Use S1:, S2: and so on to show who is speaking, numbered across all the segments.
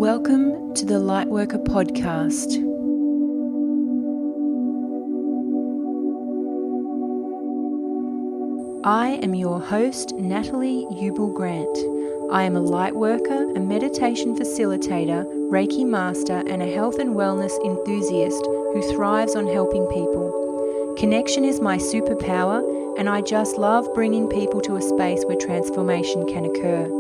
S1: Welcome to the Lightworker podcast. I am your host, Natalie Grant. I am a Lightworker, a meditation facilitator, Reiki master, and a health and wellness enthusiast who thrives on helping people. Connection is my superpower, and I just love bringing people to a space where transformation can occur.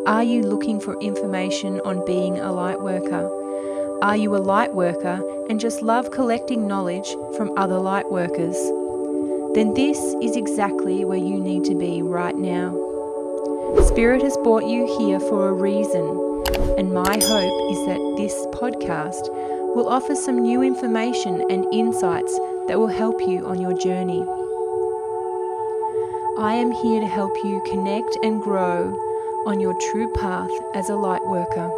S1: Are you looking for information on being a Lightworker? Are you a Lightworker and just love collecting knowledge from other Lightworkers? Then this is exactly where you need to be right now. Spirit has brought you here for a reason, and my hope is that this podcast will offer some new information and insights that will help you on your journey. I am here to help you connect and grow on your true path as a Lightworker.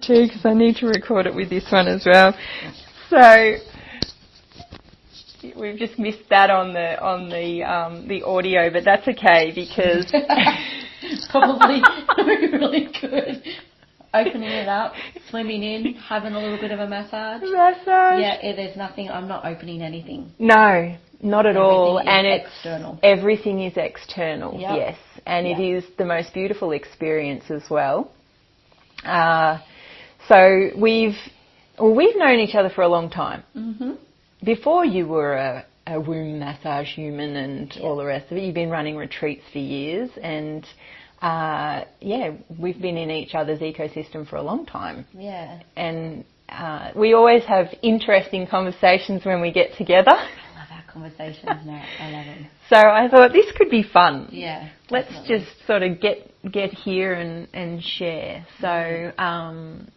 S2: Too, because I need to record it with this one as well. So we've just missed that on the audio, but that's okay because
S3: probably really good. Opening it up, swimming in, having a little bit of a massage. Yeah, there's nothing. I'm not opening anything.
S2: No, not at all.
S3: And it's external.
S2: Everything is external.
S3: Yep.
S2: Yes, and it is the most beautiful experience as well. So we've known each other for a long time. Mm-hmm. Before you were a womb massage human and all the rest of it, you've been running retreats for years, and we've been in each other's ecosystem for a long time.
S3: Yeah.
S2: And we always have interesting conversations when we get together.
S3: I love our conversations now. I love them.
S2: So I thought this could be fun.
S3: Yeah.
S2: Let's
S3: definitely.
S2: just sort of get here and share. So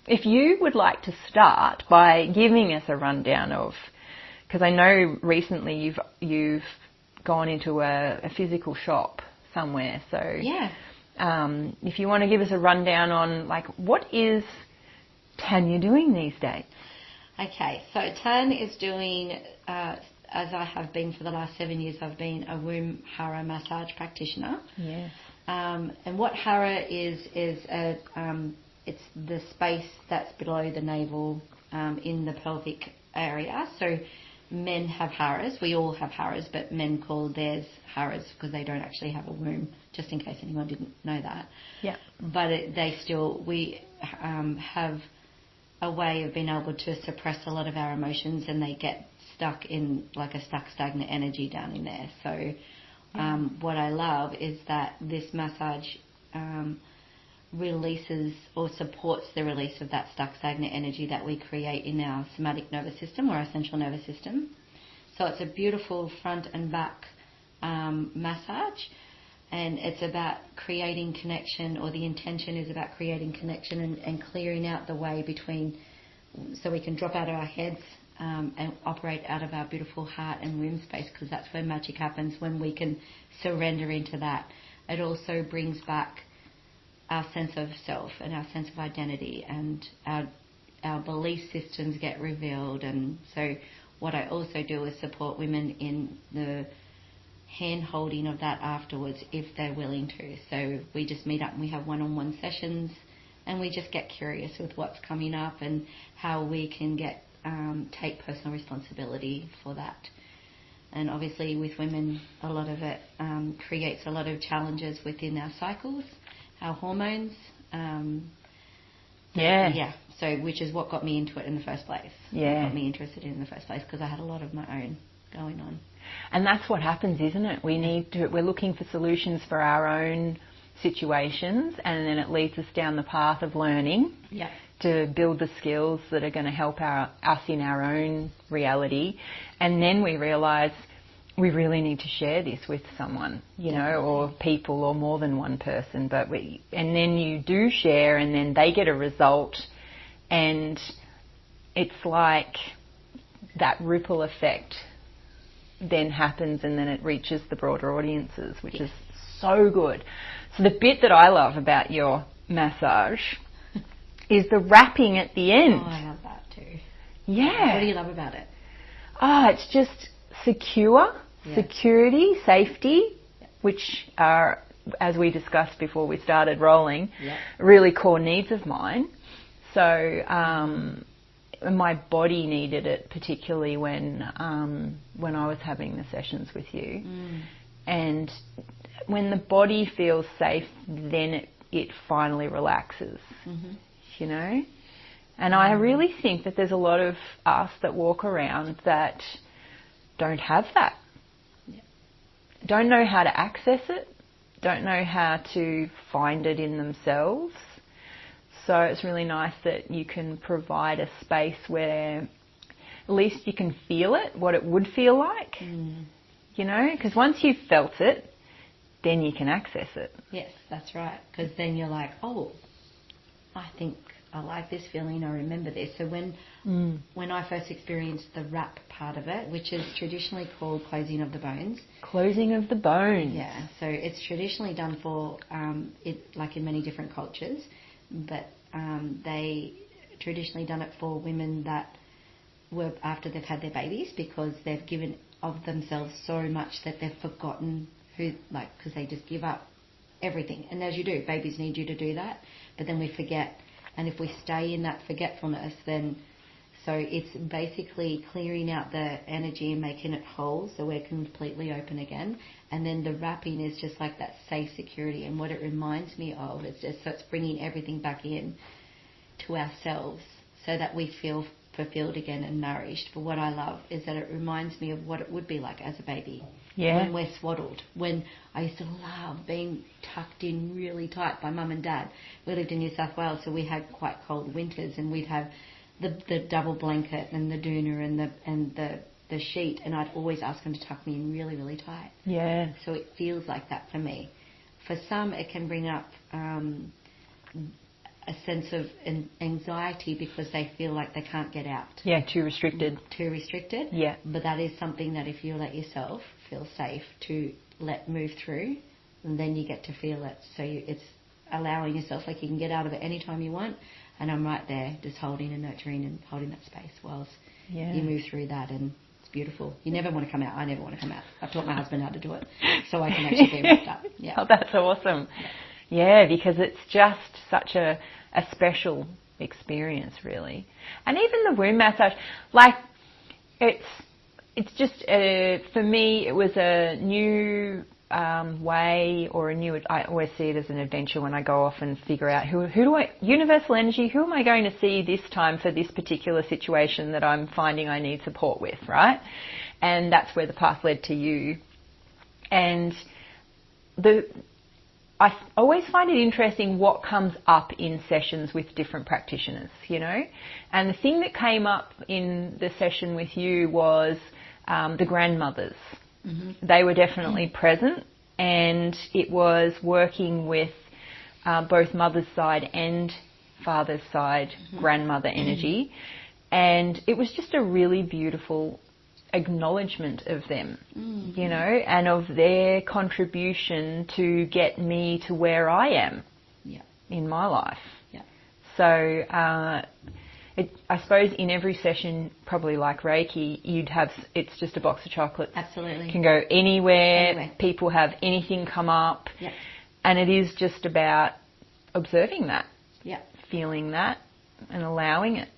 S2: if you would like to start by giving us a rundown of, because I know recently you've gone into a physical shop somewhere. So
S3: yeah.
S2: If you want to give us a rundown on like what is Tanya doing these days?
S3: Okay, so Tan is doing, as I have been for the last 7 years, I've been a womb hara massage practitioner.
S2: Yes.
S3: And what hara is it's the space that's below the navel in the pelvic area. So men have haras. We all have haras, but men call theirs haras because they don't actually have a womb, just in case anyone didn't know that.
S2: Yeah.
S3: But we have a way of being able to suppress a lot of our emotions, and they get stuck in like a stagnant energy down in there. So what I love is that this massage releases or supports the release of that stagnant energy that we create in our somatic nervous system or our central nervous system. So it's a beautiful front and back massage, and it's about creating connection, or the intention is about creating connection and clearing out the way between, so we can drop out of our heads and operate out of our beautiful heart and womb space, because that's where magic happens, when we can surrender into that. It also brings back our sense of self and our sense of identity, and our belief systems get revealed. And so what I also do is support women in the hand holding of that afterwards, if they're willing to. So we just meet up and we have one-on-one sessions, and we just get curious with what's coming up and how we can take personal responsibility for that. And obviously with women, a lot of it creates a lot of challenges within our cycles, our hormones. So which is what got me into it in the first place.
S2: Yeah.
S3: Got me interested in the first place, because I had a lot of my own going on.
S2: And that's what happens, isn't it? We're looking for solutions for our own situations, and then it leads us down the path of learning to build the skills that are going to help us in our own reality. And then we realise we really need to share this with someone, or people, or more than one person. And then you do share, and then they get a result, and it's like that ripple effect then happens, and then it reaches the broader audiences, which is so good. So the bit that I love about your massage is the wrapping at the end.
S3: Oh, I love that too.
S2: Yeah.
S3: What do you love about it?
S2: It's just secure, security, safety, which are, as we discussed before we started rolling, really core needs of mine. So my body needed it, particularly when I was having the sessions with you. And when the body feels safe, then it finally relaxes, you know. And I really think that there's a lot of us that walk around that don't have that. Don't know how to access it, don't know how to find it in themselves. So it's really nice that you can provide a space where at least you can feel it, what it would feel like, you know, because once you've felt it, then you can access it.
S3: Yes, that's right, because then you're like, oh, I think I like this feeling, I remember this. So when I first experienced the wrap part of it, which is traditionally called closing of the bones.
S2: Closing of the bones.
S3: Yeah, so it's traditionally done for, like in many different cultures, but they traditionally done it for women that were after they've had their babies, because they've given of themselves so much that they've forgotten who, like, because they just give up everything. And as you do, babies need you to do that, but then we forget. And if we stay in that forgetfulness, then, so it's basically clearing out the energy and making it whole so we're completely open again. And then the wrapping is just like that safe security. And what it reminds me of is just, so it's bringing everything back in to ourselves so that we feel fulfilled again and nourished. But what I love is that it reminds me of what it would be like as a baby.
S2: Yeah.
S3: When we're swaddled. When I used to love being tucked in really tight by Mum and Dad. We lived in New South Wales, so we had quite cold winters, and we'd have the double blanket and the doona and the sheet, and I'd always ask them to tuck me in really, really tight.
S2: Yeah.
S3: So it feels like that for me. For some, it can bring up a sense of anxiety because they feel like they can't get out.
S2: Yeah, too restricted.
S3: Too restricted. Yeah. But that is something that if you let yourself feel safe to let move through, and then you get to feel it. So it's allowing yourself, like you can get out of it anytime you want, and I'm right there just holding and nurturing and holding that space whilst you move through that, and it's beautiful. You never want to come out. I never want to come out. I've taught my husband how to do it so I can actually be wrapped up. Yeah.
S2: Oh, that's awesome. Yeah, because it's just such a special experience, really. And even the womb massage, like, it's just, for me, it was a new way, or a new, I always see it as an adventure when I go off and figure out universal energy, who am I going to see this time for this particular situation that I'm finding I need support with, right? And that's where the path led to you. And I always find it interesting what comes up in sessions with different practitioners, you know. And the thing that came up in the session with you was the grandmothers. Mm-hmm. They were definitely present, and it was working with both mother's side and father's side grandmother energy. And it was just a really beautiful acknowledgement of them, you know, and of their contribution to get me to where I am in my life. Yeah. So I suppose in every session, probably like Reiki, it's just a box of chocolates.
S3: Absolutely.
S2: Can go anywhere. People have anything come up. Yeah. And it is just about observing that, feeling that, and allowing it.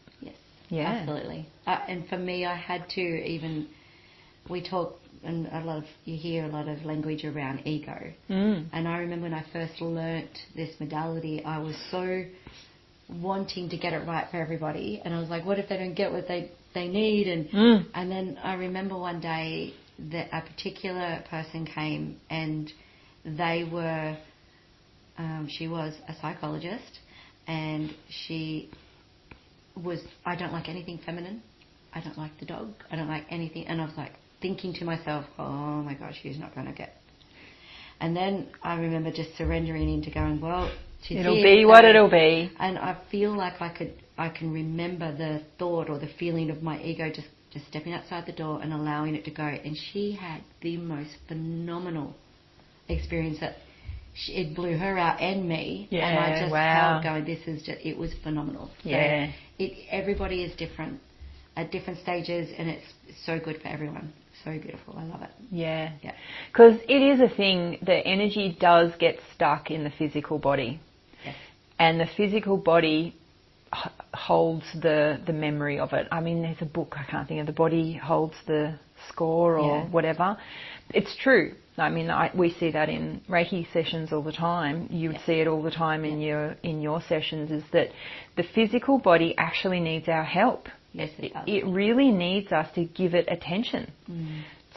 S2: Yeah, absolutely.
S3: And for me, I had to we talk, and you hear a lot of language around ego. And I remember when I first learnt this modality, I was so wanting to get it right for everybody. And I was like, what if they don't get what they need? And then I remember one day that a particular person came, and they were, she was a psychologist, and she was, I don't like anything feminine. I don't like the dog. I don't like anything. And I was like thinking to myself, oh my gosh, she's not going to get. And then I remember just surrendering into going, well,
S2: it'll be what it'll be.
S3: And I feel like I can remember the thought or the feeling of my ego just stepping outside the door and allowing it to go. And she had the most phenomenal experience that it blew her out and me.
S2: Yeah,
S3: and I just
S2: wow.
S3: held going, it was phenomenal. So
S2: yeah.
S3: Everybody is different at different stages, and it's so good for everyone. So beautiful. I love it.
S2: Yeah.
S3: Yeah.
S2: Because it is a thing, the energy does get stuck in the physical body.
S3: Yes.
S2: And the physical body holds the memory of it. I mean, there's a book, I can't think of, the body holds the score or whatever. It's true. I mean, we see that in Reiki sessions all the time. You would see it all the time in your sessions, is that the physical body actually needs our help.
S3: Yes, it does.
S2: It really needs us to give it attention,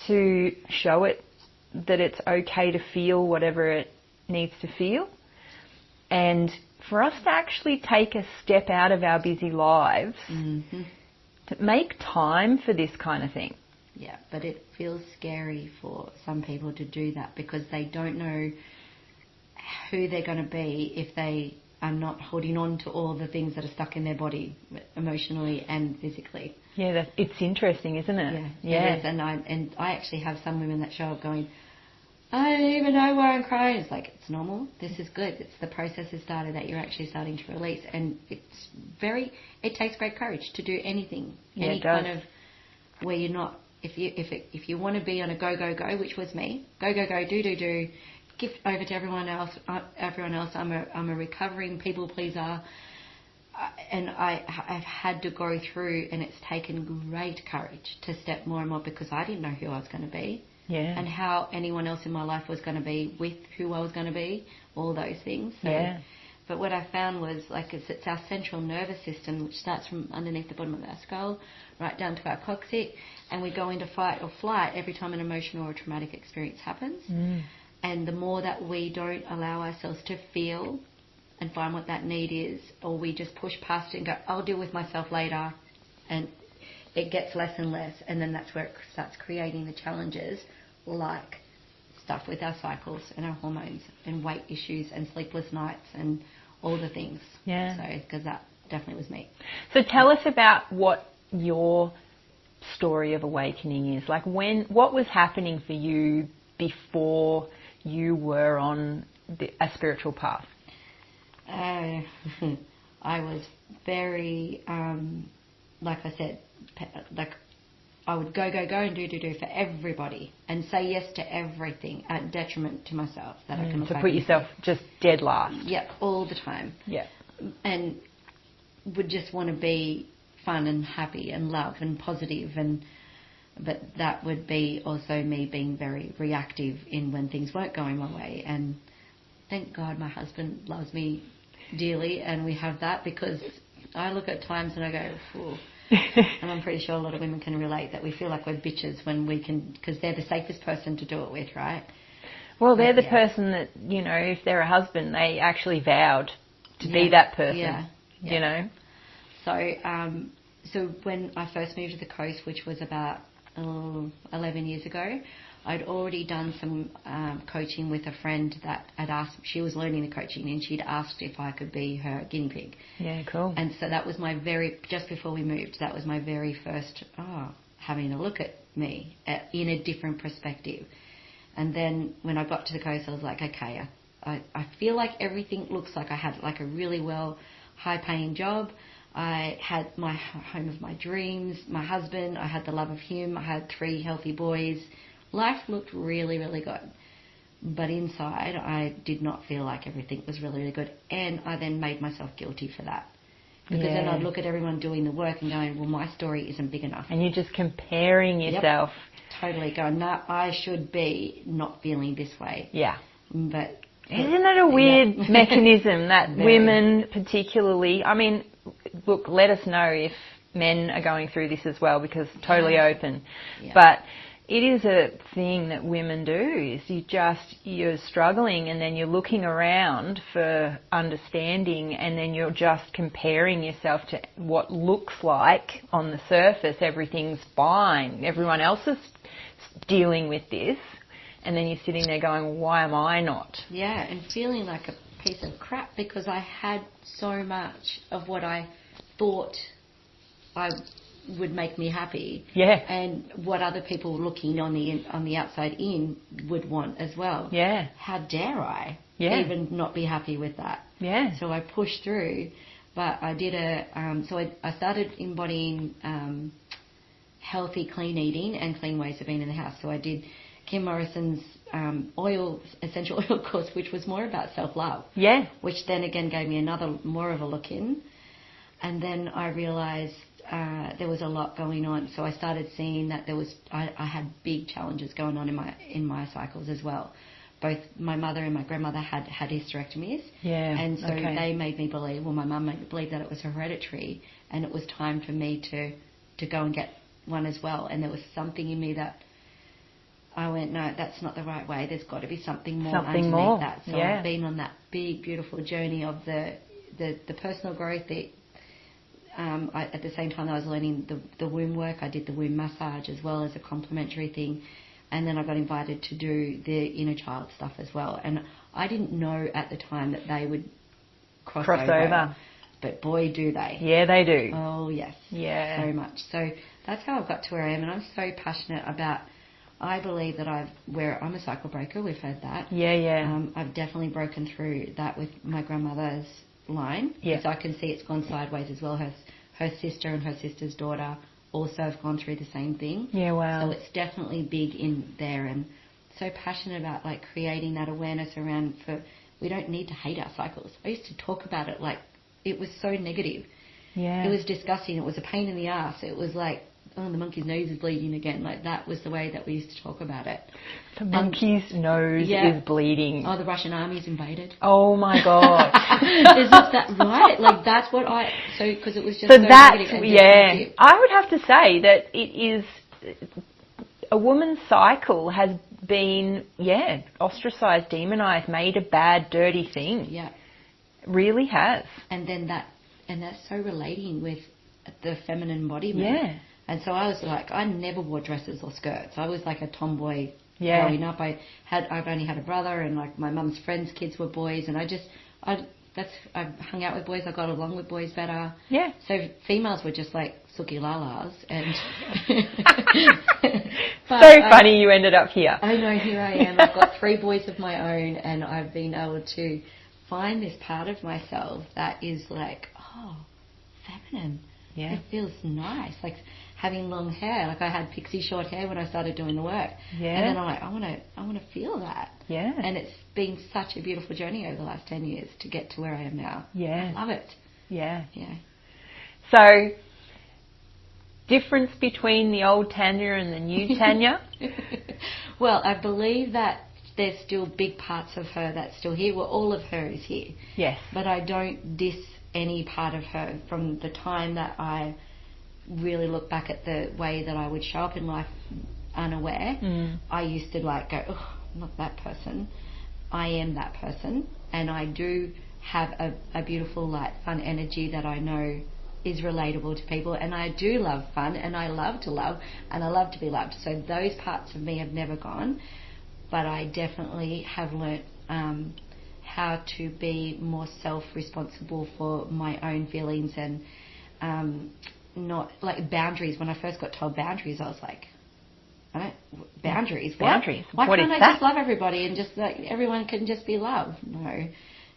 S2: to show it that it's okay to feel whatever it needs to feel. And for us to actually take a step out of our busy lives, to make time for this kind of thing.
S3: Yeah, but it feels scary for some people to do that because they don't know who they're going to be if they are not holding on to all the things that are stuck in their body, emotionally and physically.
S2: Yeah, it's interesting, isn't it?
S3: Yeah. It is, and I actually have some women that show up going, I don't even know why I'm crying. It's like, it's normal. This is good. It's the process has started that you're actually starting to release, and it takes great courage to do anything.
S2: Yeah,
S3: any
S2: it does.
S3: kind of where you're not. If you want to be on a go, which was me, go, do, give over to everyone else. I'm a recovering people pleaser, and I've had to go through, and it's taken great courage to step more and more because I didn't know who I was going to be, and how anyone else in my life was going to be with who I was going to be, all those things. So, but what I found was, like, it's our central nervous system, which starts from underneath the bottom of our skull, right down to our coccyx, and we go into fight or flight every time an emotional or traumatic experience happens. And the more that we don't allow ourselves to feel and find what that need is, or we just push past it and go, I'll deal with myself later, and it gets less and less, and then that's where it starts creating the challenges, like stuff with our cycles and our hormones and weight issues and sleepless nights and all the things.
S2: Yeah.
S3: So, because that definitely was me.
S2: So tell us about what your story of awakening is. Like, what was happening for you before you were on a spiritual path?
S3: I was very, like I said, like I would go and do for everybody and say yes to everything at detriment to myself. That I can
S2: to put yourself just dead last.
S3: Yeah, all the time.
S2: Yeah.
S3: And would just want to be fun and happy and love and positive, but that would be also me being very reactive in when things weren't going my way. And thank God my husband loves me dearly, and we have that, because I look at times and I go, phew. And I'm pretty sure a lot of women can relate that we feel like we're bitches when we can, because they're the safest person to do it with, right?
S2: Well, they're the person that, you know, if they're a husband, they actually vowed to be that person, you know. So when I first moved to the coast, which was about 11 years ago, I'd already done some coaching with a friend that had asked, she was learning the coaching, and she'd asked if I could be her guinea pig. Yeah, cool.
S3: And so that was just before we moved, that was my very first, having a look at me in a different perspective. And then when I got to the coast, I was like, okay, I feel like everything looks like I had like a really high-paying job. I had my home of my dreams, my husband, I had the love of him, I had 3 healthy boys. Life looked really, really good. But inside, I did not feel like everything was really, really good. And I then made myself guilty for that. Because then I'd look at everyone doing the work and going, well, my story isn't big enough.
S2: And you're just comparing yourself.
S3: Yep, totally going, no, I should be not feeling this way.
S2: Yeah.
S3: But
S2: isn't it a weird mechanism that women particularly, I mean, look, let us know if men are going through this as well, because totally open. Yeah. But it is a thing that women do, is you're struggling, and then you're looking around for understanding, and then you're just comparing yourself to what looks like on the surface everything's fine, everyone else is dealing with this, and then you're sitting there going, well, why am I not? Yeah,
S3: and feeling like a piece of crap because I had so much of what I thought I would make me happy.
S2: Yeah.
S3: And what other people looking on the outside in would want as well.
S2: Yeah.
S3: How dare I even not be happy with that?
S2: Yeah.
S3: So I pushed through, but I did I started embodying healthy, clean eating and clean ways of being in the house. So I did Kim Morrison's essential oil course, which was more about self-love.
S2: Yeah.
S3: Which then again gave me more of a look in. And then I realised there was a lot going on. So I started seeing that I had big challenges going on in my cycles as well. Both my mother and my grandmother had hysterectomies.
S2: Yeah.
S3: And so they made me believe, my mum made me believe that it was hereditary and it was time for me to go and get one as well. And there was something in me that I went, no, that's not the right way. There's got to be something more underneath that. So I've been on that big, beautiful journey of the personal growth. At the same time I was learning the womb work, I did the womb massage as well as a complementary thing. And then I got invited to do the inner child stuff as well. And I didn't know at the time that they would cross over. But boy, do they.
S2: Yeah, they do.
S3: Oh, yes.
S2: Yeah.
S3: So much. So that's how I've got to where I am. And I'm so passionate about, I believe that I'm a cycle breaker. We've heard that.
S2: Yeah, yeah.
S3: I've definitely broken through that with my grandmother's line.
S2: Yeah.
S3: So I can see it's gone sideways as well. Her sister and her sister's daughter also have gone through the same thing.
S2: Yeah, wow.
S3: So it's definitely big in there, and so passionate about like creating that awareness around we don't need to hate our cycles. I used to talk about it like it was so negative.
S2: Yeah.
S3: It was disgusting. It was a pain in the ass. It was like, oh, the monkey's nose is bleeding again. Like that was the way that we used to talk about it.
S2: The monkey's nose is bleeding.
S3: Oh, the Russian army's invaded.
S2: Oh my God.
S3: Isn't that right? Like that's what because it was just
S2: so
S3: negative and destructive.
S2: I would have to say that it is, a woman's cycle has been, ostracised, demonised, made a bad, dirty thing.
S3: Yeah.
S2: It really has.
S3: And then that's so relating with the feminine embodiment.
S2: Yeah.
S3: And so I was like, I never wore dresses or skirts. I was like a tomboy growing up. I've only had a brother, and like my mum's friends' kids were boys, and I hung out with boys. I got along with boys better.
S2: Yeah.
S3: So females were just like suki lalas, and
S2: funny you ended up here.
S3: I know, here I am. I've got 3 boys of my own, and I've been able to find this part of myself that is like, oh, feminine.
S2: Yeah.
S3: It feels nice. Like having long hair. Like I had pixie short hair when I started doing the work.
S2: Yeah.
S3: And then I'm like, I want to feel that.
S2: Yeah.
S3: And it's been such a beautiful journey over the last 10 years to get to where I am now.
S2: Yeah.
S3: I love it.
S2: Yeah.
S3: Yeah.
S2: So, difference between the old Tanya and the new Tanya?
S3: Well, I believe that there's still big parts of her that's still here. Well, all of her is here.
S2: Yes.
S3: But I don't diss any part of her from the time that I really look back at the way that I would show up in life unaware. I used to like go, oh, I'm not that person. I am that person, and I do have a beautiful, light, fun energy that I know is relatable to people, and I do love fun, and I love to love, and I love to be loved. So those parts of me have never gone, but I definitely have learnt how to be more self-responsible for my own feelings, and not like boundaries. When I first got told boundaries, I was like, boundaries.
S2: Boundaries.
S3: Why
S2: what
S3: can't
S2: is
S3: I
S2: that?
S3: just love everybody and just like everyone can just be loved? No.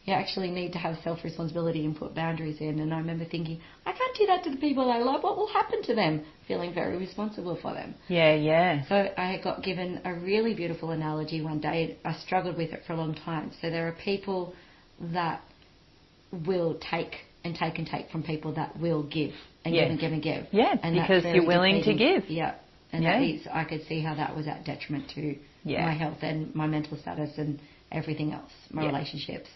S3: You actually need to have self-responsibility and put boundaries in. And I remember thinking, I can't do that to the people I love. What will happen to them? Feeling very responsible for them.
S2: Yeah, yeah.
S3: So I got given a really beautiful analogy one day. I struggled with it for a long time. So there are people that will take and take and take from people that will give and give and give and give.
S2: Yeah,
S3: and
S2: because you're willing to give.
S3: Yeah. And that is, I could see how that was at detriment to my health and my mental status and everything else, my relationships.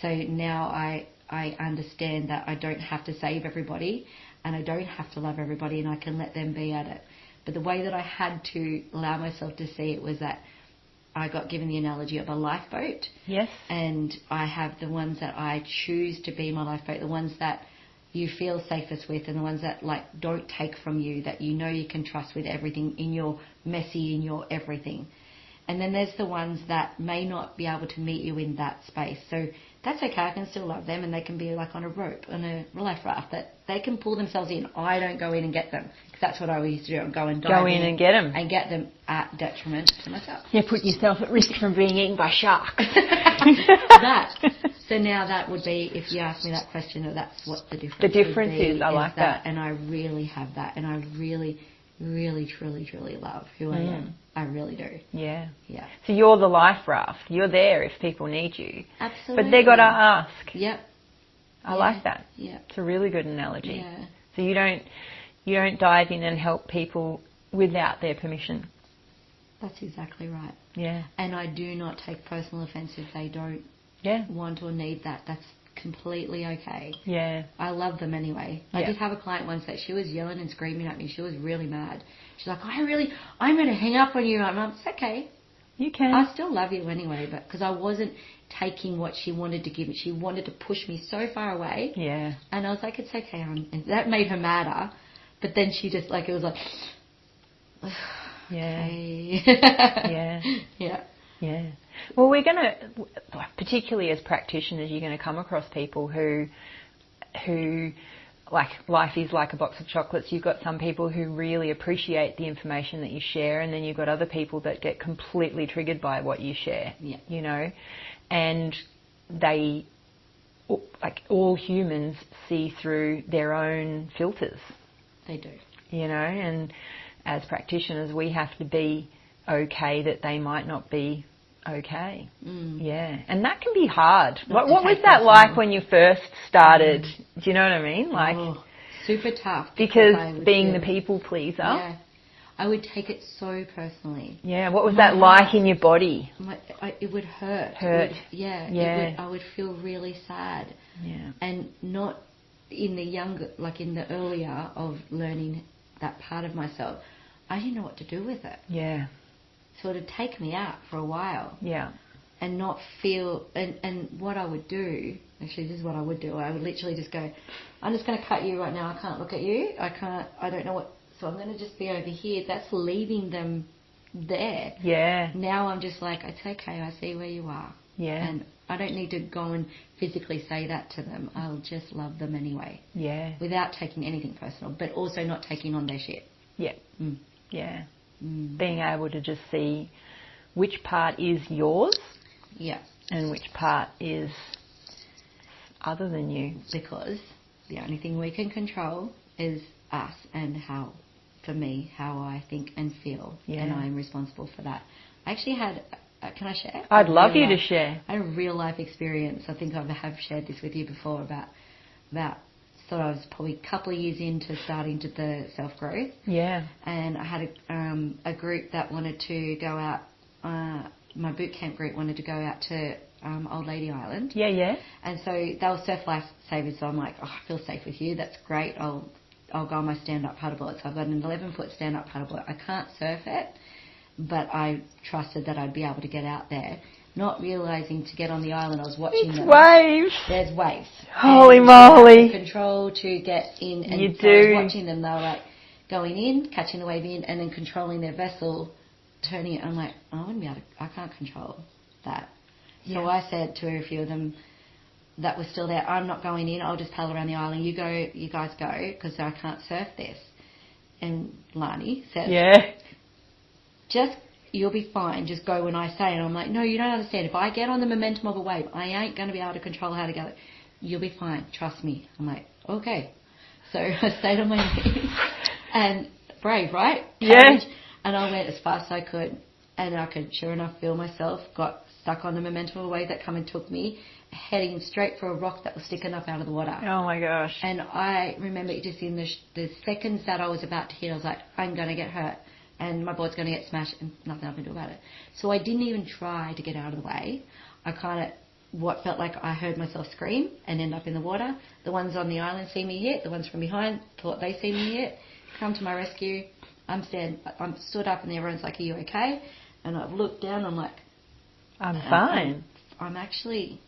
S3: So now I understand that I don't have to save everybody and I don't have to love everybody, and I can let them be at it. But the way that I had to allow myself to see it was that I got given the analogy of a lifeboat.
S2: Yes.
S3: And I have the ones that I choose to be my lifeboat, the ones that you feel safest with, and the ones that like don't take from you, that you know you can trust with everything in your messy, in your everything. And then there's the ones that may not be able to meet you in that space. So that's okay. I can still love them, and they can be like on a rope, on a life raft, that they can pull themselves in. I don't go in and get them, because that's what I used to do. I'd go and dive in
S2: and get them.
S3: And get them at detriment to myself.
S2: You put yourself at risk from being eaten by sharks.
S3: So now that would be, if you ask me that question, that's what the difference
S2: is. The difference is, I like that.
S3: And I really have that, and I really, really, truly, truly love who I am. I really do.
S2: Yeah.
S3: Yeah.
S2: So you're the life raft. You're there if people need you.
S3: Absolutely.
S2: But they got to ask.
S3: Yep.
S2: I like that.
S3: Yeah.
S2: It's a really good analogy.
S3: Yeah.
S2: So you don't dive in and help people without their permission.
S3: That's exactly right.
S2: Yeah.
S3: And I do not take personal offence if they don't want or need that. That's completely okay.
S2: Yeah.
S3: I love them anyway.
S2: Yeah.
S3: I did have a client once that she was yelling and screaming at me. She was really mad. She's like, I'm going to hang up on you. I'm like, it's okay.
S2: You can.
S3: I still love you anyway, but because I wasn't taking what she wanted to give me. She wanted to push me so far away.
S2: Yeah.
S3: And I was like, it's okay. And that made her madder. But then she just, like, it was like, okay.
S2: Yeah.
S3: Yeah.
S2: Yeah. Well, we're going to, particularly as practitioners, you're going to come across people who, like, life is like a box of chocolates. You've got some people who really appreciate the information that you share, and then you've got other people that get completely triggered by what you share, you know, and they, like all humans, see through their own filters.
S3: They do.
S2: You know, and as practitioners, we have to be okay that they might not be okay. Yeah. And that can be hard. What was that like when you first started? Do you know what I mean? Like,
S3: super tough.
S2: Because being the people pleaser.
S3: Yeah. I would take it so personally.
S2: Yeah. What was that like in your body?
S3: It would hurt. I would feel really sad.
S2: Yeah.
S3: And not in the earlier of learning that part of myself, I didn't know what to do with it.
S2: Yeah.
S3: So it would take me out for a while.
S2: Yeah.
S3: And not feel, and what I would do, actually this is what I would do, I would literally just go, I'm just going to cut you right now, I can't look at you, I don't know what, so I'm going to just be over here. That's leaving them there.
S2: Yeah.
S3: Now I'm just like, it's okay, I see where you are.
S2: Yeah.
S3: And I don't need to go and physically say that to them. I'll just love them anyway.
S2: Yeah.
S3: Without taking anything personal, but also not taking on their shit.
S2: Yeah. Yeah. Being able to just see which part is yours.
S3: Yeah.
S2: And which part is other than you.
S3: Because the only thing we can control is us and how I think and feel. Yeah. And I'm responsible for that. I actually had, can I share?
S2: I'd love you to share.
S3: I had a real life experience. I think I have shared this with you before about so I was probably a couple of years into starting to the self-growth. Yeah. And I had a group that wanted to go out, my boot camp group wanted to go out to Old Lady Island. Yeah, yeah. And so they were surf lifesavers, so I'm like, I feel safe with you, that's great, I'll go on my stand-up paddleboard. So I've got an 11-foot stand-up paddleboard. I can't surf it, but I trusted that I'd be able to get out there. Not realising to get on the island, I was watching them.
S2: Waves.
S3: There's waves.
S2: Holy moly.
S3: Control to get in. And
S2: you
S3: so
S2: do.
S3: I was watching them. They were like going in, catching the wave in, and then controlling their vessel, turning it. I'm like, I can't control that. Yeah. So I said to a few of them that were still there, I'm not going in. I'll just paddle around the island. You guys go, because I can't surf this. And Lani said, you'll be fine, just go when I say. And I'm like, no, you don't understand. If I get on the momentum of a wave, I ain't going to be able to control how to go. You'll be fine, trust me. I'm like, okay. So I stayed on my knees. And brave, right? Courage. Yeah. And I went as fast as I could. And I could, sure enough, feel myself, got stuck on the momentum of a wave that come and took me, heading straight for a rock that was sticking up out of the water.
S2: Oh, my gosh.
S3: And I remember just in the seconds that I was about to hit, I was like, I'm going to get hurt. And my board's going to get smashed and nothing I can do about it. So I didn't even try to get out of the way. I kind of, what felt like I heard myself scream and end up in the water. The ones on the island see me hit. The ones from behind thought they see me hit. Come to my rescue. I'm stood up and everyone's like, are you okay? And I've looked down. I'm like,
S2: I'm fine.
S3: I'm okay.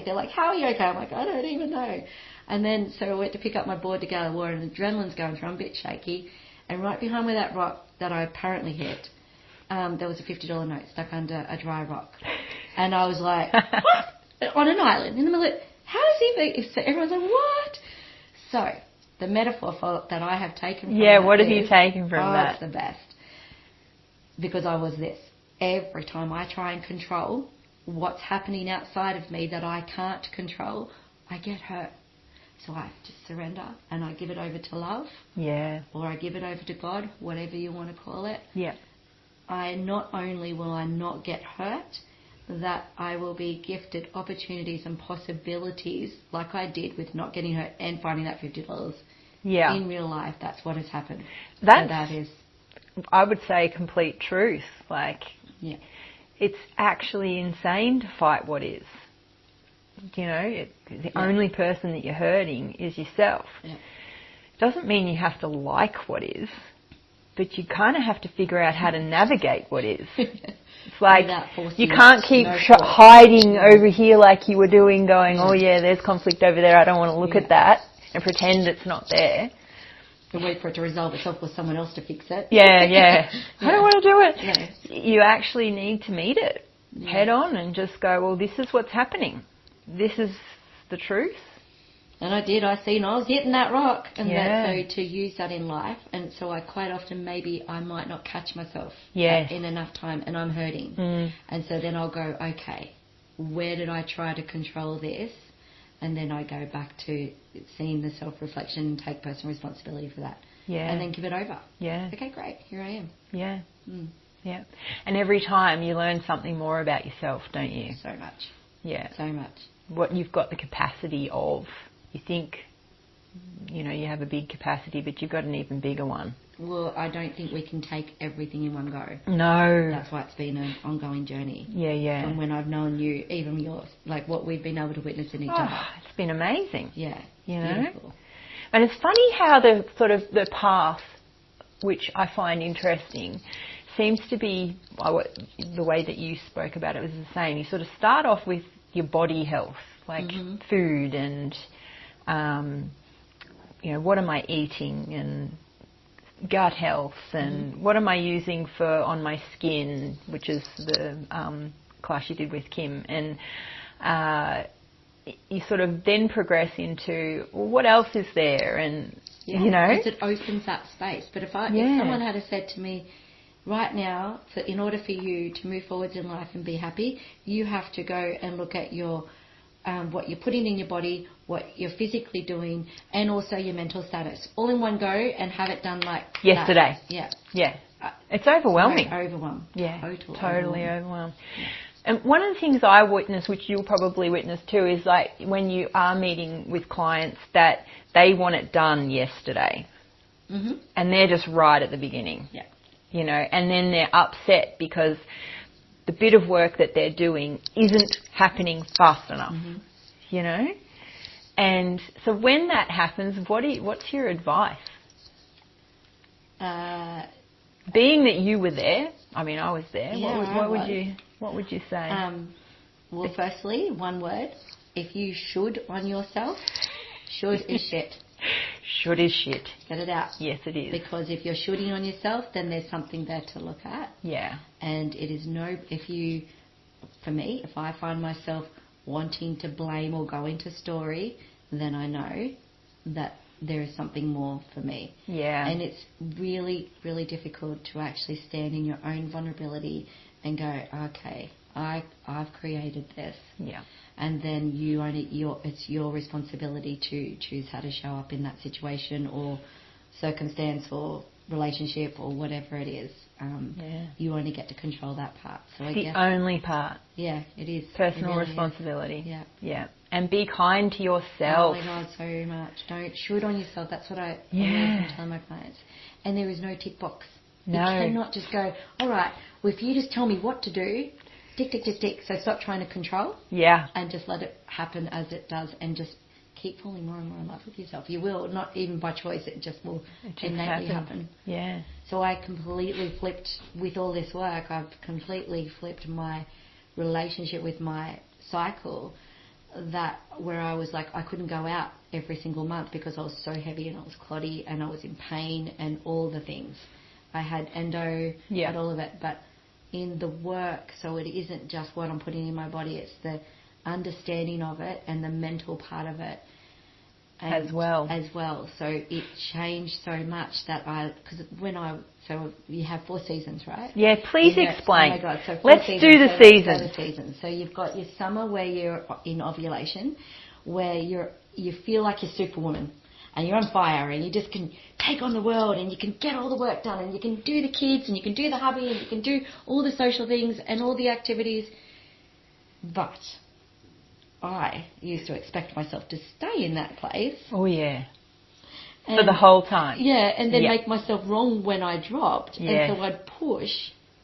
S3: They're like, how are you okay? I'm like, I don't even know. And then so I went to pick up my board to go to the water and adrenaline's going through. I'm a bit shaky. And right behind where that rock that I apparently hit, there was a $50 note stuck under a dry rock. And I was like, what? on an island in the middle of, how does he, so everyone's like, what? So the metaphor that I have taken from that
S2: what have you taken from that?
S3: It's the best. Because I was this. Every time I try and control what's happening outside of me that I can't control, I get hurt. So I just surrender and I give it over to love.
S2: Yeah.
S3: Or I give it over to God, whatever you want to call it.
S2: Yeah.
S3: I not only will I not get hurt, that I will be gifted opportunities and possibilities like I did with not getting hurt and finding that $50 in real life. That's what has happened. That is,
S2: I would say, complete truth. Like, it's actually insane to fight what is. You know, the only person that you're hurting is yourself. Yeah. Doesn't mean you have to like what is, but you kind of have to figure out how to navigate what is. It's like you can't keep hiding over here like you were doing, going, oh yeah, there's conflict over there, I don't want to look at that, and pretend it's not there.
S3: And wait for it to resolve itself with someone else to fix it.
S2: Yeah. I don't want to do it. Yeah. You actually need to meet it head on and just go, well, this is what's happening. This is the truth.
S3: And I did. I was hitting that rock. And so to use that in life. And so I quite often, maybe I might not catch myself in enough time and I'm hurting. And so then I'll go, okay, where did I try to control this? And then I go back to seeing the self-reflection and take personal responsibility for that. Yeah. And then give it over. Yeah. Okay, great. Here I am.
S2: Yeah. Yeah. And every time you learn something more about yourself, don't you?
S3: So much.
S2: Yeah.
S3: So much.
S2: What you've got the capacity of. You think, you know, you have a big capacity, but you've got an even bigger one.
S3: Well, I don't think we can take everything in one go.
S2: No.
S3: That's why it's been an ongoing journey.
S2: Yeah.
S3: From when I've known you, even yours, like what we've been able to witness in each other.
S2: It's been amazing.
S3: Yeah.
S2: You know?
S3: Beautiful.
S2: And it's funny how the sort of the path, which I find interesting, seems to be, the way that you spoke about it was the same. You sort of start off with your body health, like food and, you know, what am I eating and gut health and what am I using on my skin, which is the class you did with Kim. And you sort of then progress into, well, what else is there? And, you know.
S3: Because it opens that space. But if someone had said to me, right now, in order for you to move forwards in life and be happy, you have to go and look at your what you're putting in your body, what you're physically doing, and also your mental status, all in one go, and have it done like
S2: yesterday.
S3: That.
S2: Yeah. It's overwhelming.
S3: Overwhelmed.
S2: Yeah. Totally overwhelmed. And one of the things I witness, which you'll probably witness too, is like when you are meeting with clients that they want it done yesterday, and they're just right at the beginning.
S3: Yeah.
S2: You know, and then they're upset because the bit of work that they're doing isn't happening fast enough, you know? And so when that happens, what's your advice? Being that you were there, I mean, I was there, what would you say?
S3: Well, firstly, one word, if you should on yourself, should is shit.
S2: Should is shit.
S3: Get it out.
S2: Yes, it is.
S3: Because if you're shooting on yourself, then there's something there to look at.
S2: Yeah.
S3: And it is for me, if I find myself wanting to blame or go into story, then I know that there is something more for me.
S2: Yeah.
S3: And it's really, really difficult to actually stand in your own vulnerability and go, okay, I've created this.
S2: Yeah.
S3: And then it's your responsibility to choose how to show up in that situation or circumstance or relationship or whatever it is. You only get to control that part. So I guess
S2: only part.
S3: Yeah, it is.
S2: Personal responsibility. Yeah. Yeah. And be kind to yourself.
S3: Oh my God, so much. Don't shoot on yourself. That's what I always tell my clients. And there is no tick box. No. You cannot just go, all right, well, if you just tell me what to do, tick, tick, tick, tick. So stop trying to control. Yeah. And just let it happen as it does and just keep falling more and more in love with yourself. You will, not even by choice, it just will innately happen. Yeah. So I completely flipped, with all this work, I've completely flipped my relationship with my cycle, that where I was like, I couldn't go out every single month because I was so heavy and I was clotty and I was in pain and all the things. I had endo, had all of it, but in the work, so it isn't just what I'm putting in my body, it's understanding of it and the mental part of it
S2: as well.
S3: So it changed so much that so you have 4 seasons, right?
S2: Yeah, please explain.
S3: Oh my God, so
S2: let's
S3: seasons,
S2: do the seasons.
S3: So you've got your summer where you're in ovulation, where you feel like you're Superwoman and you're on fire and you just can take on the world and you can get all the work done and you can do the kids and you can do the hubby and you can do all the social things and all the activities. But I used to expect myself to stay in that place.
S2: Oh, yeah. For the whole time.
S3: Yeah, and then make myself wrong when I dropped.
S2: Yes.
S3: And so I'd push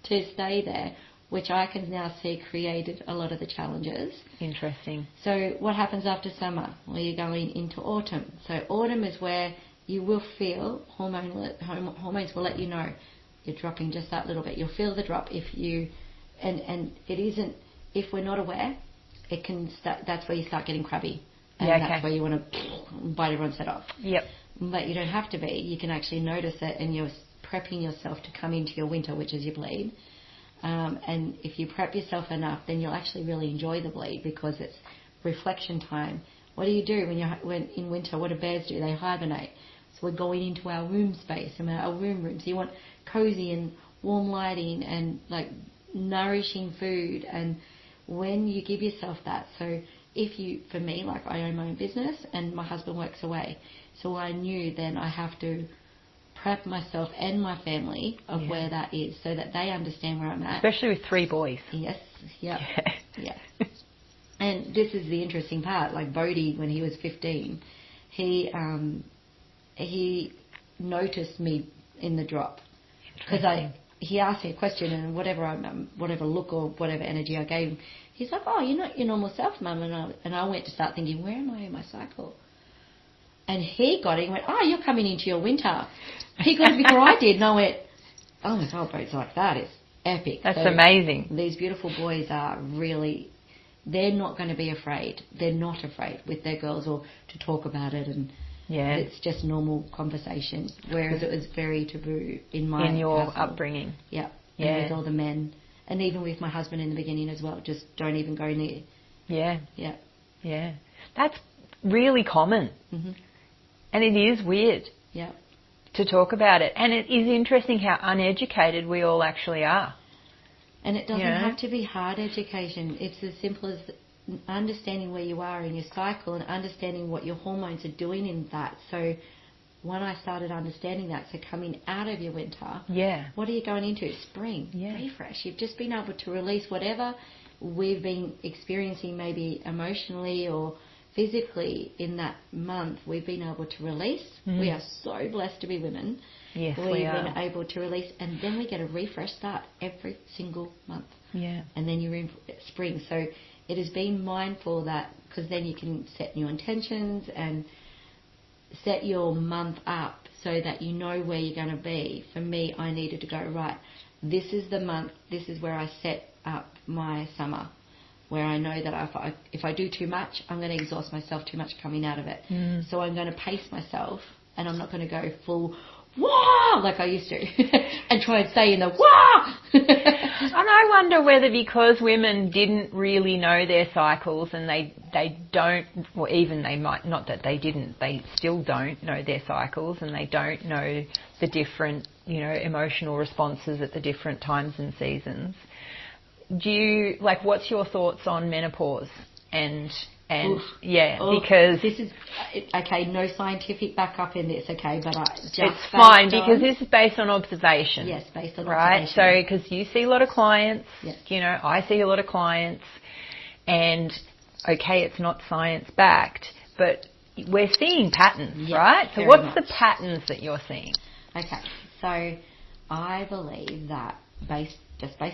S3: to stay there, which I can now see created a lot of the challenges.
S2: Interesting.
S3: So what happens after summer? Well, you're going into autumn. So autumn is where you will feel hormones will let you know you're dropping just that little bit. You'll feel the drop if you, and it isn't, if we're not aware, it can start, that's where you start getting crabby. And that's where you want to bite everyone's head off.
S2: Yep.
S3: But you don't have to be. You can actually notice it, and you're prepping yourself to come into your winter, which is your bleed. And if you prep yourself enough, then you'll actually really enjoy the bleed because it's reflection time. What do you do when in winter? What do bears do? They hibernate. So we're going into our womb space and our womb room. So you want cozy and warm lighting and like nourishing food. And when you give yourself that, so if you, for me, like I own my own business and my husband works away, so I knew then I have to prep myself and my family of where that is so that they understand where I'm at.
S2: Especially with 3 boys.
S3: Yes, yeah. And this is the interesting part. Like Bodhi, when he was 15, he noticed me in the drop because he asked me a question, and whatever look or whatever energy I gave him, he's like, "Oh, you're not your normal self, Mum." And I went to start thinking, where am I in my cycle? And he got it and went, "Oh, you're coming into your winter." He got it before I did, and I went, "Oh my God, but it's like that. It's epic."
S2: That's amazing.
S3: These beautiful boys are really, they're not going to be afraid. They're not afraid with their girls or to talk about it, and it's just normal conversation. Whereas it was very taboo in your household.
S2: Upbringing.
S3: Yeah. And with all the men, and even with my husband in the beginning as well. Just don't even go near. Yeah.
S2: That's really common.
S3: Mm-hmm.
S2: And it is weird to talk about it. And it is interesting how uneducated we all actually are.
S3: And it doesn't have to be hard education. It's as simple as understanding where you are in your cycle and understanding what your hormones are doing in that. So when I started understanding that, so coming out of your winter, what are you going into? Spring, refresh. You've just been able to release whatever we've been experiencing, maybe emotionally or physically in that month. We've been able to release. We are so blessed to be women.
S2: Yes,
S3: We've been able to release, and then we get a refresh start every single month.
S2: Yeah.
S3: And then you're in spring. So it has been mindful that, because then you can set new intentions and set your month up so that you know where you're going to be. For me, I needed to go, right, this is the month, this is where I set up my summer, where I know that if I do too much, I'm going to exhaust myself too much coming out of it. So I'm going to pace myself, and I'm not going to go full wah like I used to and try and stay in the wah.
S2: And I wonder whether because women didn't really know their cycles, and they don't, or even they might, not that they didn't, they still don't know their cycles, and they don't know the different, emotional responses at the different times and seasons. Do you, what's your thoughts on menopause? Because
S3: this is okay. No scientific backup in this, okay, but
S2: it's fine because this is based on observation.
S3: Yes, based on
S2: observation. Right. So because you see a lot of clients,
S3: yes.
S2: I see a lot of clients, and okay, it's not science backed, but we're seeing patterns, right? So what's the patterns that you're seeing?
S3: Okay, so I believe that based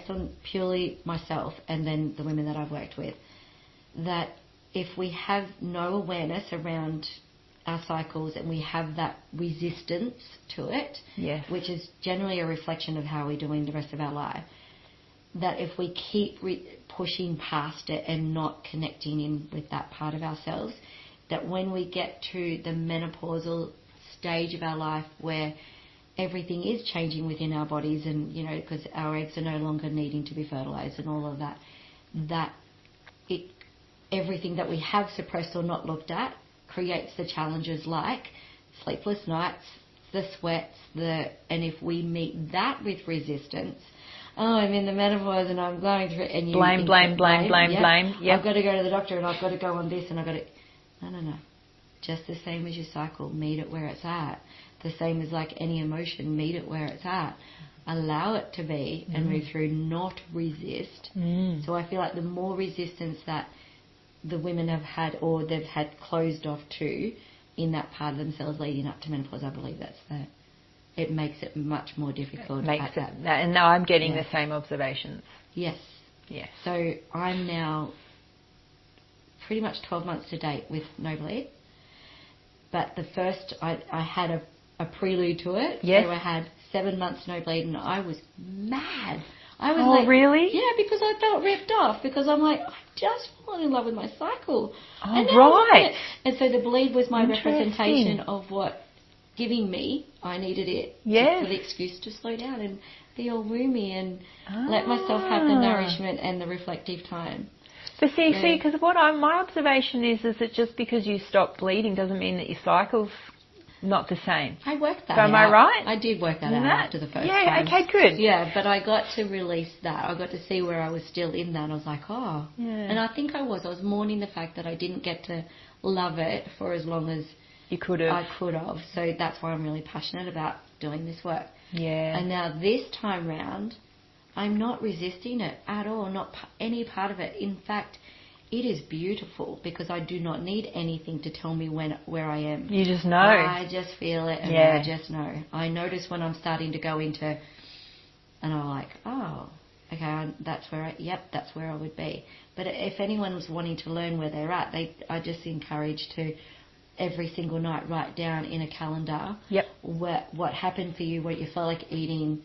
S3: on purely myself and then the women that I've worked with, that if we have no awareness around our cycles and we have that resistance to it, which is generally a reflection of how we're doing the rest of our life, that if we keep pushing past it and not connecting in with that part of ourselves, that when we get to the menopausal stage of our life where everything is changing within our bodies, and because our eggs are no longer needing to be fertilized and all of that, that it everything that we have suppressed or not looked at creates the challenges like sleepless nights, the sweats, and if we meet that with resistance, I'm in the menopause and I'm going through it, and you
S2: blame. Yep.
S3: I've got to go to the doctor and I've got to go on this and I've got to... No. Just the same as your cycle, meet it where it's at. The same as like any emotion, meet it where it's at. Allow it to be and move through, not resist. So I feel like the more resistance that the women have had, or they've had closed off to in that part of themselves leading up to menopause, I believe it makes it much more difficult.
S2: And now I'm getting the same observations.
S3: Yes. So I'm now pretty much 12 months to date with no bleed. But the first, I had a prelude to it.
S2: Yes.
S3: So I had 7 months no bleed, and I was mad. I was like,
S2: really?
S3: Yeah, because I felt ripped off, because I'm like, I've just fallen in love with my cycle.
S2: Right.
S3: And so the bleed was my representation of what giving me, I needed it for the excuse to slow down and be all roomy and let myself have the nourishment and the reflective time.
S2: But see, because my observation is that just because you stop bleeding doesn't mean that your cycle's not the same.
S3: I worked that
S2: out. Am I right?
S3: I did work that out after the first time.
S2: Yeah, okay, good.
S3: Yeah, but I got to release that. I got to see where I was still in that. I was like, oh. Yeah. And I think I was mourning the fact that I didn't get to love it for as long as
S2: you could have.
S3: I could have. So that's why I'm really passionate about doing this work.
S2: Yeah.
S3: And now this time round, I'm not resisting it at all, not any part of it. In fact, it is beautiful, because I do not need anything to tell me where I am.
S2: You just know.
S3: I just feel it, and I just know. I notice when I'm starting to go into, and I'm like, oh, okay, that's where I would be. But if anyone was wanting to learn where they're at, I just encourage to every single night write down in a calendar what happened for you, what you felt like eating,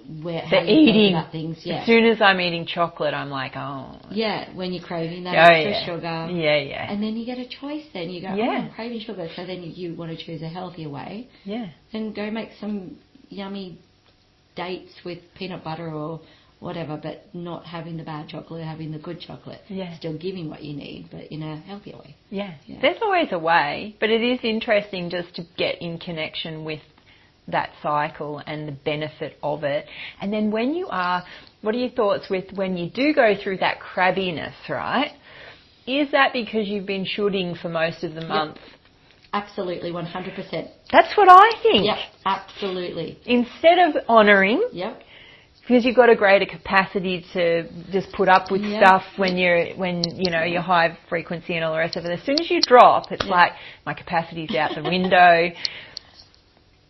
S3: how you felt about things. Yeah.
S2: As soon as I'm eating chocolate, I'm like, oh.
S3: Yeah, when you're craving that extra sugar.
S2: Yeah.
S3: And then you get a choice then. You go, I'm craving sugar. So then you want to choose a healthier way.
S2: Yeah.
S3: Then go make some yummy dates with peanut butter or whatever, but not having the bad chocolate, having the good chocolate.
S2: Yeah.
S3: Still giving what you need, but in a healthier way.
S2: Yeah. There's always a way, but it is interesting just to get in connection with that cycle and the benefit of it. And then what are your thoughts with when you do go through that crabbiness, right? Is that because you've been shooting for most of the month?
S3: Absolutely, 100%.
S2: That's what I think.
S3: Yep, absolutely.
S2: Instead of honouring, because you've got a greater capacity to just put up with stuff when you're high frequency and all the rest of it. As soon as you drop, it's like my capacity's out the window.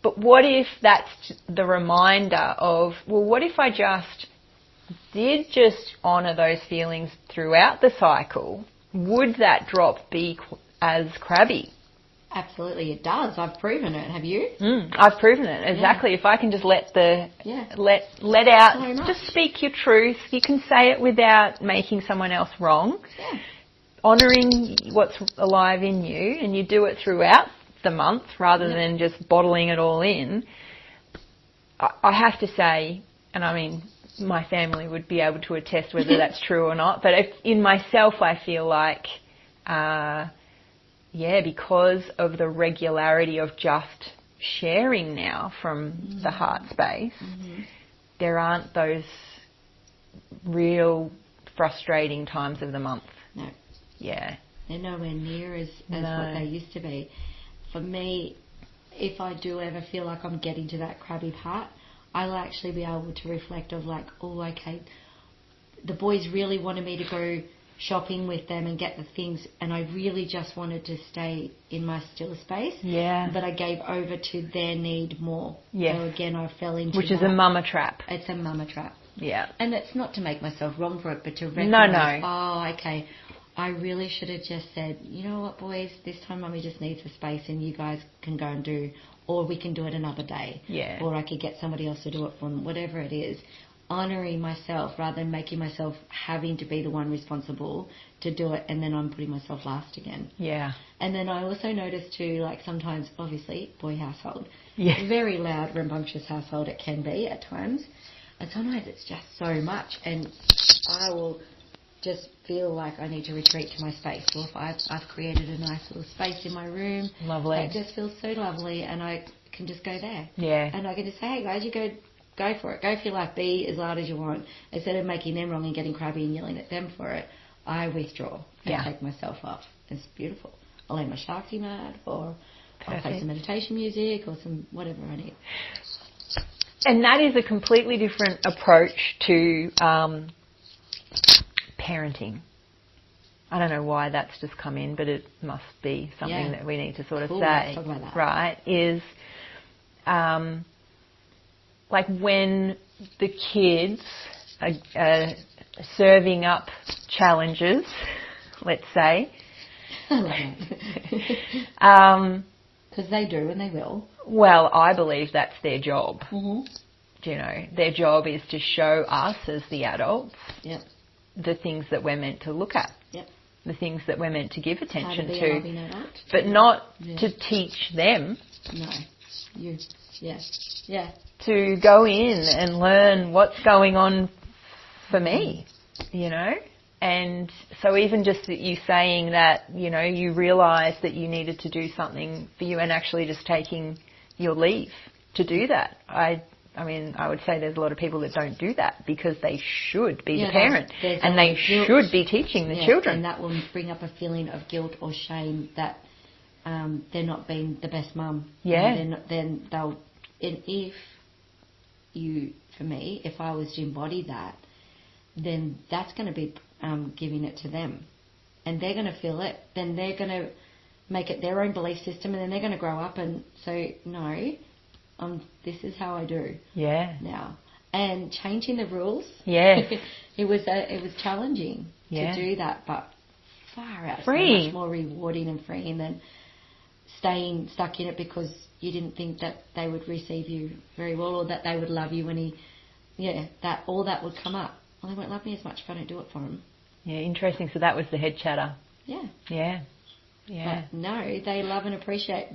S2: But what if that's the reminder of, well, what if I did just honour those feelings throughout the cycle? Would that drop be as crabby?
S3: Absolutely, it does. I've proven it. Have you?
S2: I've proven it, exactly. If I can just let out, just speak your truth. You can say it without making someone else wrong.
S3: Yeah. Honouring
S2: what's alive in you, and you do it throughout the month rather than just bottling it all in. I have to say, and I mean, my family would be able to attest whether that's true or not, but in myself I feel like, because of the regularity of just sharing now from the heart space, there aren't those real frustrating times of the month.
S3: No.
S2: Yeah.
S3: They're nowhere near as what they used to be. For me, if I do ever feel like I'm getting to that crabby part, I'll actually be able to reflect of like, oh, okay, the boys really wanted me to go shopping with them and get the things, and I really just wanted to stay in my still space.
S2: Yeah.
S3: But I gave over to their need more.
S2: Yeah.
S3: So again, I fell into
S2: Which is a mama trap.
S3: It's a mama trap.
S2: Yeah.
S3: And it's not to make myself wrong for it, but to recognize, okay, I really should have just said, you know what, boys, this time Mummy just needs a space and you guys can go and do, or we can do it another day.
S2: Yeah.
S3: Or I could get somebody else to do it for them, whatever it is. Honouring myself rather than making myself having to be the one responsible to do it, and then I'm putting myself last again.
S2: Yeah.
S3: And then I also noticed too, like sometimes, obviously, boy household.
S2: Yeah.
S3: Very loud, rambunctious household it can be at times. And sometimes it's just so much, and I will just feel like I need to retreat to my space, or if I've created a nice little space in my room.
S2: Lovely.
S3: It just feels so lovely, and I can just go there.
S2: Yeah.
S3: And I can just say, hey guys, you go for it. Go if you like, be as loud as you want. Instead of making them wrong and getting crabby and yelling at them for it, I withdraw and take myself off. It's beautiful. I'll lay my Shakti mat, or I'll play some meditation music, or some whatever I need.
S2: And that is a completely different approach to parenting. I don't know why that's just come in, but it must be something that we need to sort of say.
S3: Let's talk about that.
S2: Right, is like when the kids are serving up challenges, let's say.
S3: Because they do and they will.
S2: Well, I believe that's their job.
S3: Mm-hmm.
S2: You know, their job is to show us as the adults the things that we're meant to look at, the things that we're meant to give attention to, but not to teach them.
S3: No,
S2: to go in and learn what's going on for me, you know. And so even just you saying that, you know, you realised that you needed to do something for you, and actually just taking your leave to do that. I mean, I would say there's a lot of people that don't do that because they should be the parent and they should be teaching the children.
S3: And that will bring up a feeling of guilt or shame that they're not being the best mum.
S2: Yeah.
S3: Then they'll, if I was to embody that, then that's going to be giving it to them. And they're going to feel it. Then they're going to make it their own belief system, and then they're going to grow up and say, no, this is how I do now. And changing the rules, it was challenging to do that, but far out,
S2: freeing.
S3: So much more rewarding and freeing than staying stuck in it because you didn't think that they would receive you very well, or that they would love you when that would come up. Well, they won't love me as much if I don't do it for them.
S2: Yeah, interesting. So that was the head chatter. Yeah.
S3: But no, they love and appreciate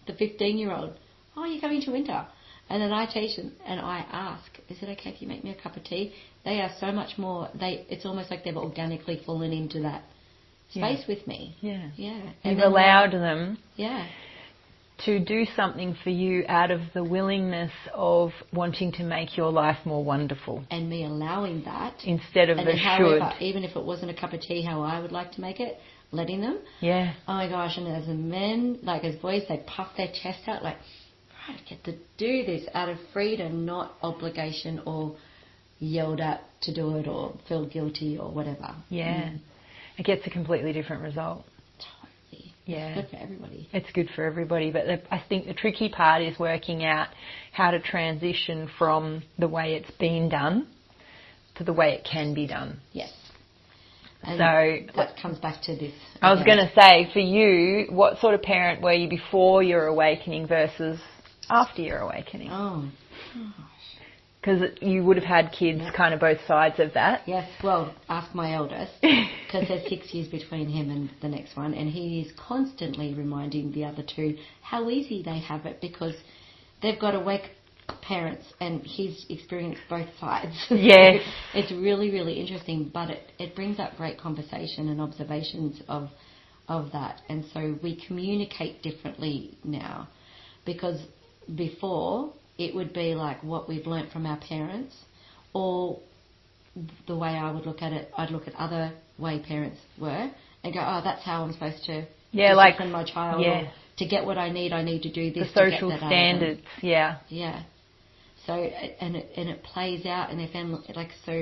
S3: the 15-year-old. Oh, you're coming to winter. And then I teach them and I ask, is it okay if you make me a cup of tea? They are so much more, it's almost like they've organically fallen into that space with me. Yeah.
S2: You've allowed them to do something for you out of the willingness of wanting to make your life more wonderful.
S3: And me allowing that.
S2: Instead of the should.
S3: Even if it wasn't a cup of tea how I would like to make it, letting them.
S2: Yeah.
S3: Oh my gosh, and as men, like as boys, they puff their chest out like, I get to do this out of freedom, not obligation or yelled at to do it or feel guilty or whatever.
S2: Yeah. It gets a completely different result.
S3: Totally.
S2: Yeah.
S3: It's good for everybody.
S2: It's good for everybody, but I think the tricky part is working out how to transition from the way it's been done to the way it can be done.
S3: Yes. And
S2: so
S3: that comes back to this.
S2: I was going to say, for you, what sort of parent were you before your awakening versus after your awakening?
S3: Oh.
S2: Because you would have had kids kind of both sides of that.
S3: Yes, well, ask my eldest, because there's 6 years between him and the next one, and he is constantly reminding the other two how easy they have it because they've got awake parents and he's experienced both sides.
S2: Yes.
S3: It's really, really interesting, but it brings up great conversation and observations of that. And so we communicate differently now, because before it would be like what we've learnt from our parents, or the way I would look at it, I'd look at other way parents were and go, oh, that's how I'm supposed to discipline my child. Or to get what I need to do this.
S2: The social standards, Yeah.
S3: So, and it plays out in their family, like, so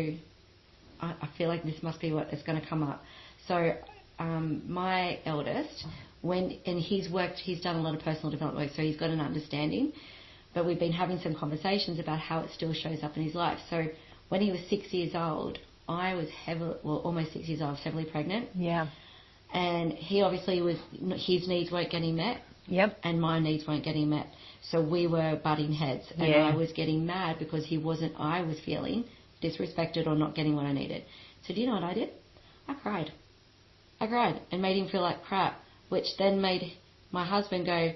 S3: I feel like this must be what is going to come up. So my eldest, he's done a lot of personal development work, so he's got an understanding, but we've been having some conversations about how it still shows up in his life. So when he was 6 years old, I was almost 6 years old, I was heavily pregnant.
S2: Yeah.
S3: And he obviously his needs weren't getting met.
S2: Yep.
S3: And my needs weren't getting met. So we were butting heads. And I was getting mad because I was feeling disrespected or not getting what I needed. So do you know what I did? I cried and made him feel like crap, which then made my husband go,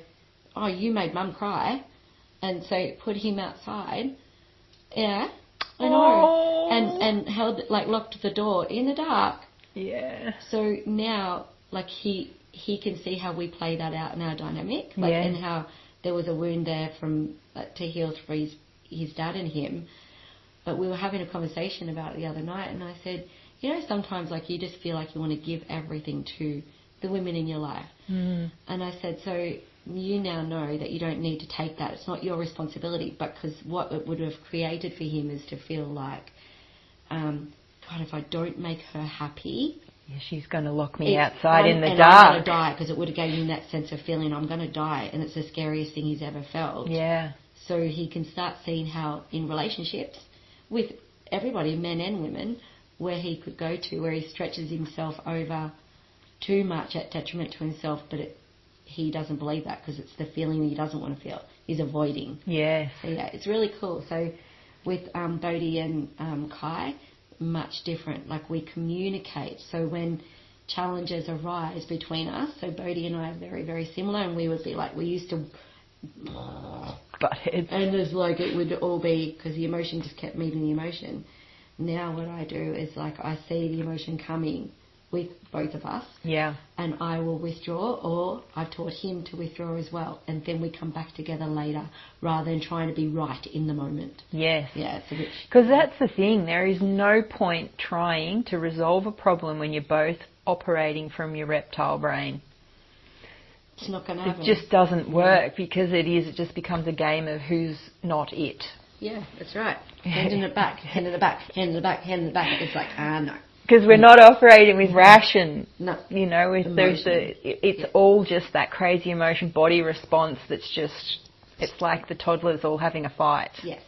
S3: oh, you made Mum cry. And so put him outside. Yeah, I know. and held, like, locked the door in the dark.
S2: Yeah.
S3: So now, like, he can see how we play that out in our dynamic, like, and how there was a wound there from to heal for his dad and him. But we were having a conversation about it the other night, and I said, you know, sometimes, like, you just feel like you want to give everything to the women in your life. And I said, so you now know that you don't need to take that. It's not your responsibility, but because what it would have created for him is to feel like, God, if I don't make her happy...
S2: Yeah, she's going to lock me outside in the dark.
S3: I'm going to die, because it would have given him that sense of feeling I'm going to die, and it's the scariest thing he's ever felt.
S2: Yeah. So
S3: he can start seeing how in relationships with everybody, men and women, where he could go to, where he stretches himself over too much at detriment to himself, but he doesn't believe that because it's the feeling he doesn't want to feel. He's avoiding.
S2: Yes.
S3: So yeah, it's really cool. So with Bodhi and Kai, much different. Like, we communicate. So when challenges arise between us, so Bodhi and I are very, very similar, and we would be like, we used to
S2: butt heads.
S3: And it's like, it would all be, because the emotion just kept meeting the emotion. Now what I do is, like, I see the emotion coming with both of us. Yeah. And I will withdraw, or I've taught him to withdraw as well. And then we come back together later, rather than trying to be right in the moment. Yes. Yeah, it's a bit...
S2: Because that's the thing. There is no point trying to resolve a problem when you're both operating from your reptile brain.
S3: It's not going to happen.
S2: It just doesn't work, because it just becomes a game of who's not it.
S3: Yeah, that's right. Hand in the back, hand in the back, hand in the back, hand in the back. It's like, no.
S2: Because we're not operating with ration.
S3: No.
S2: You know, it's all just that crazy emotion body response that's just, it's like the toddlers all having a fight.
S3: Yes.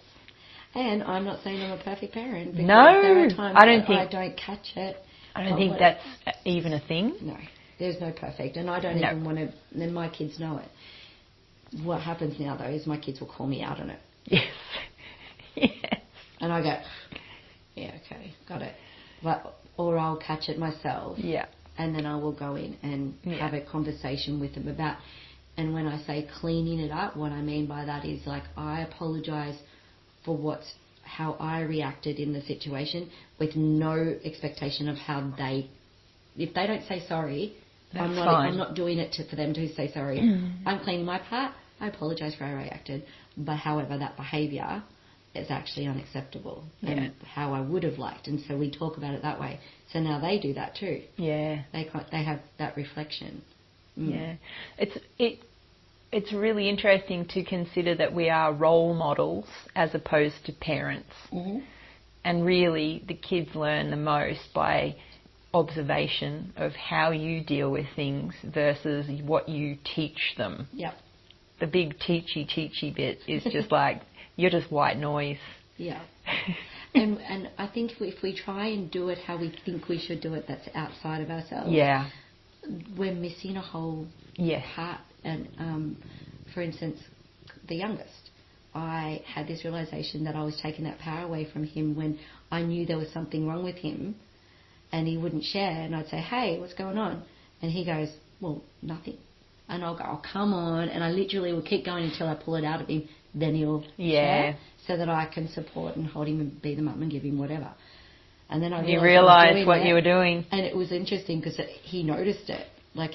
S3: And I'm not saying I'm a perfect parent. Because
S2: no,
S3: there are times
S2: I don't
S3: catch it.
S2: I don't think that's even a thing.
S3: No, there's no perfect. And I don't even want to, then my kids know it. What happens now, though, is my kids will call me out on it.
S2: Yes. Yes.
S3: And I go, yeah, okay, got it. Or I'll catch it myself. Yeah. And then I will go in and have a conversation with them about, and when I say cleaning it up, what I mean by that is, like, I apologise for how I reacted in the situation, with no expectation of how if they don't say sorry, I'm not doing it for them to say sorry. I'm cleaning my part. I apologise for how I reacted, but however, that behaviour is actually unacceptable and how I would have liked, and so we talk about it that way. So now they do that too. Yeah, they have that reflection. Yeah,
S2: it's really interesting to consider that we are role models as opposed to parents, and really the kids learn the most by observation of how you deal with things versus what you teach them. Yep. The big teachy bit is just like, you're just white noise. Yeah.
S3: and I think if we try and do it how we think we should do it, that's outside of ourselves.
S2: Yeah.
S3: We're missing a whole part. And for instance, the youngest, I had this realisation that I was taking that power away from him when I knew there was something wrong with him, and he wouldn't share. And I'd say, hey, what's going on? And he goes, well, nothing. And I'll go, oh, come on. And I literally will keep going until I pull it out of him. Then he'll share, so that I can support and hold him and be the mum and give him whatever. And then I realised
S2: what you were doing.
S3: And it was interesting because he noticed it. Like,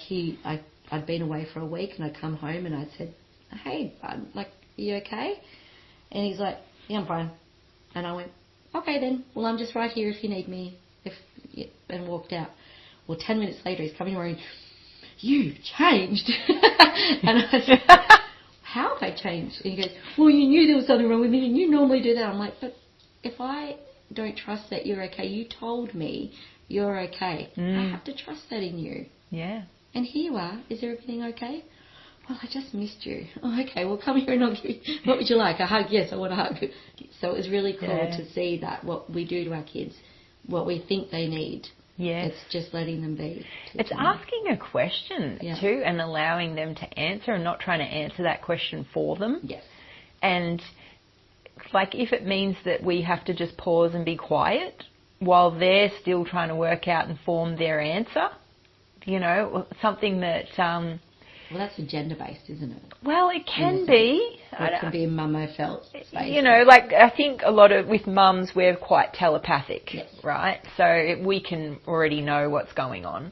S3: I'd been away for a week, and I'd come home and I'd said, hey, bud, like, are you okay? And he's like, yeah, I'm fine. And I went, okay then, well, I'm just right here if you need me. And walked out. Well, 10 minutes later, he's coming over and, you've changed. And I said, how have I changed? And he goes, well, you knew there was something wrong with me, and you normally do that. I'm like, but if I don't trust that you're okay, you told me you're okay. I have to trust that in you. Yeah. And here you are. Is everything okay? Well, I just missed you. Oh, okay. Well, come here and I'll give you... What would you like? A hug? Yes, I want a hug. So it was really cool to see that, what we do to our kids, what we think they need. Yes. It's just letting them be.
S2: It's asking a question too, and allowing them to answer, and not trying to answer that question for them. Yes. And like, if it means that we have to just pause and be quiet while they're still trying to work out and form their answer, you know, something that
S3: Well, that's gender-based, isn't it?
S2: Well, it can be.
S3: It can be a mummo-felt space.
S2: You know, like I think a lot of, with mums, we're quite telepathic,
S3: yes.
S2: right? So we can already know what's going on.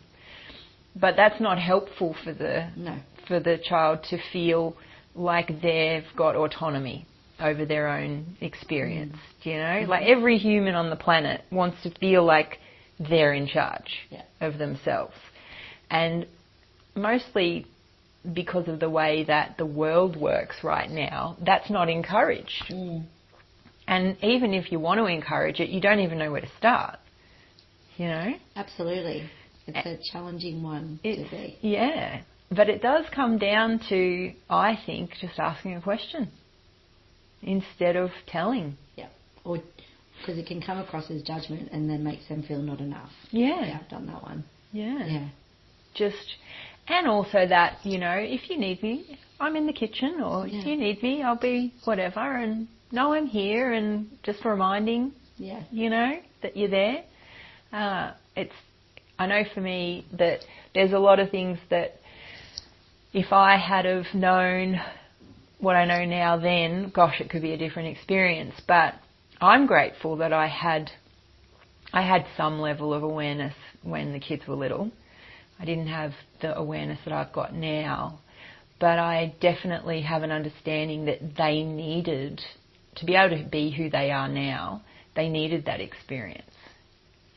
S2: But that's not helpful for the child to feel like they've got autonomy over their own experience, you know? Mm-hmm. Like every human on the planet wants to feel like they're in charge of themselves. And mostly because of the way that the world works right now, that's not encouraged. Mm. And even if you want to encourage it, you don't even know where to start, you know?
S3: Absolutely. It's a challenging one to be.
S2: Yeah. But it does come down to, I think, just asking a question instead of telling.
S3: Yeah. Or because it can come across as judgment and then makes them feel not enough.
S2: Yeah.
S3: Yeah, I've done that one.
S2: Yeah.
S3: Yeah.
S2: And also that, you know, if you need me, I'm in the kitchen, or if you need me, I'll be whatever, and no, I'm here, and just reminding, you know, that you're there. I know for me that there's a lot of things that if I had have known what I know now then, gosh, it could be a different experience. But I'm grateful that I had some level of awareness when the kids were little. I didn't have the awareness that I've got now, but I definitely have an understanding that they needed, to be able to be who they are now, they needed that experience,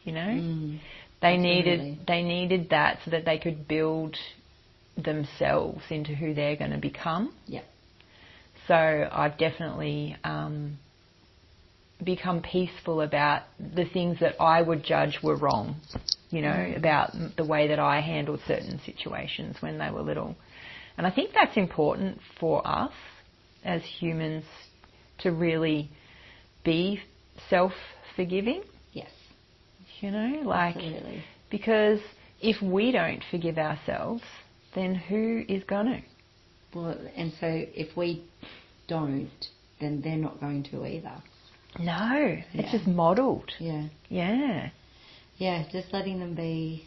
S2: you know? They needed that so that they could build themselves into who they're going to become. Yeah. So I've definitely become peaceful about the things that I would judge were wrong, you know, about the way that I handled certain situations when they were little. And I think that's important for us as humans to really be self-forgiving. Yes. You know, like, absolutely. Because if we don't forgive ourselves, then who is going to?
S3: Well, and so if we don't, then they're not going to either.
S2: No, it's just modelled.
S3: Yeah.
S2: Yeah.
S3: Yeah, just letting them be.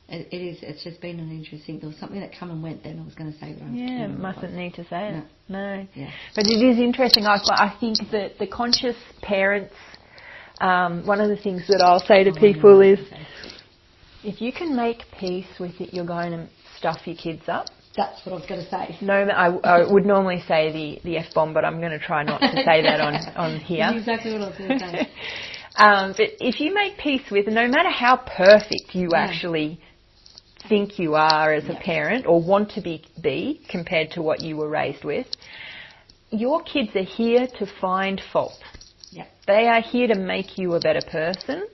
S3: It's just been an interesting. There was something that come and went then. I was going to say.
S2: Yeah, mustn't need to say it. No. Yeah. But it is interesting. I think that the conscious parents. One of the things that I'll say to people is, if you can make peace with it, you're going to stuff your kids up.
S3: That's what I was going to say.
S2: No, I would normally say the F-bomb, but I'm going to try not to say that on here.
S3: That's exactly what I was going to say.
S2: But if you make peace with, no matter how perfect you actually think you are as a parent or want to be compared to what you were raised with, your kids are here to find fault. Yeah. They are here to make you a better person.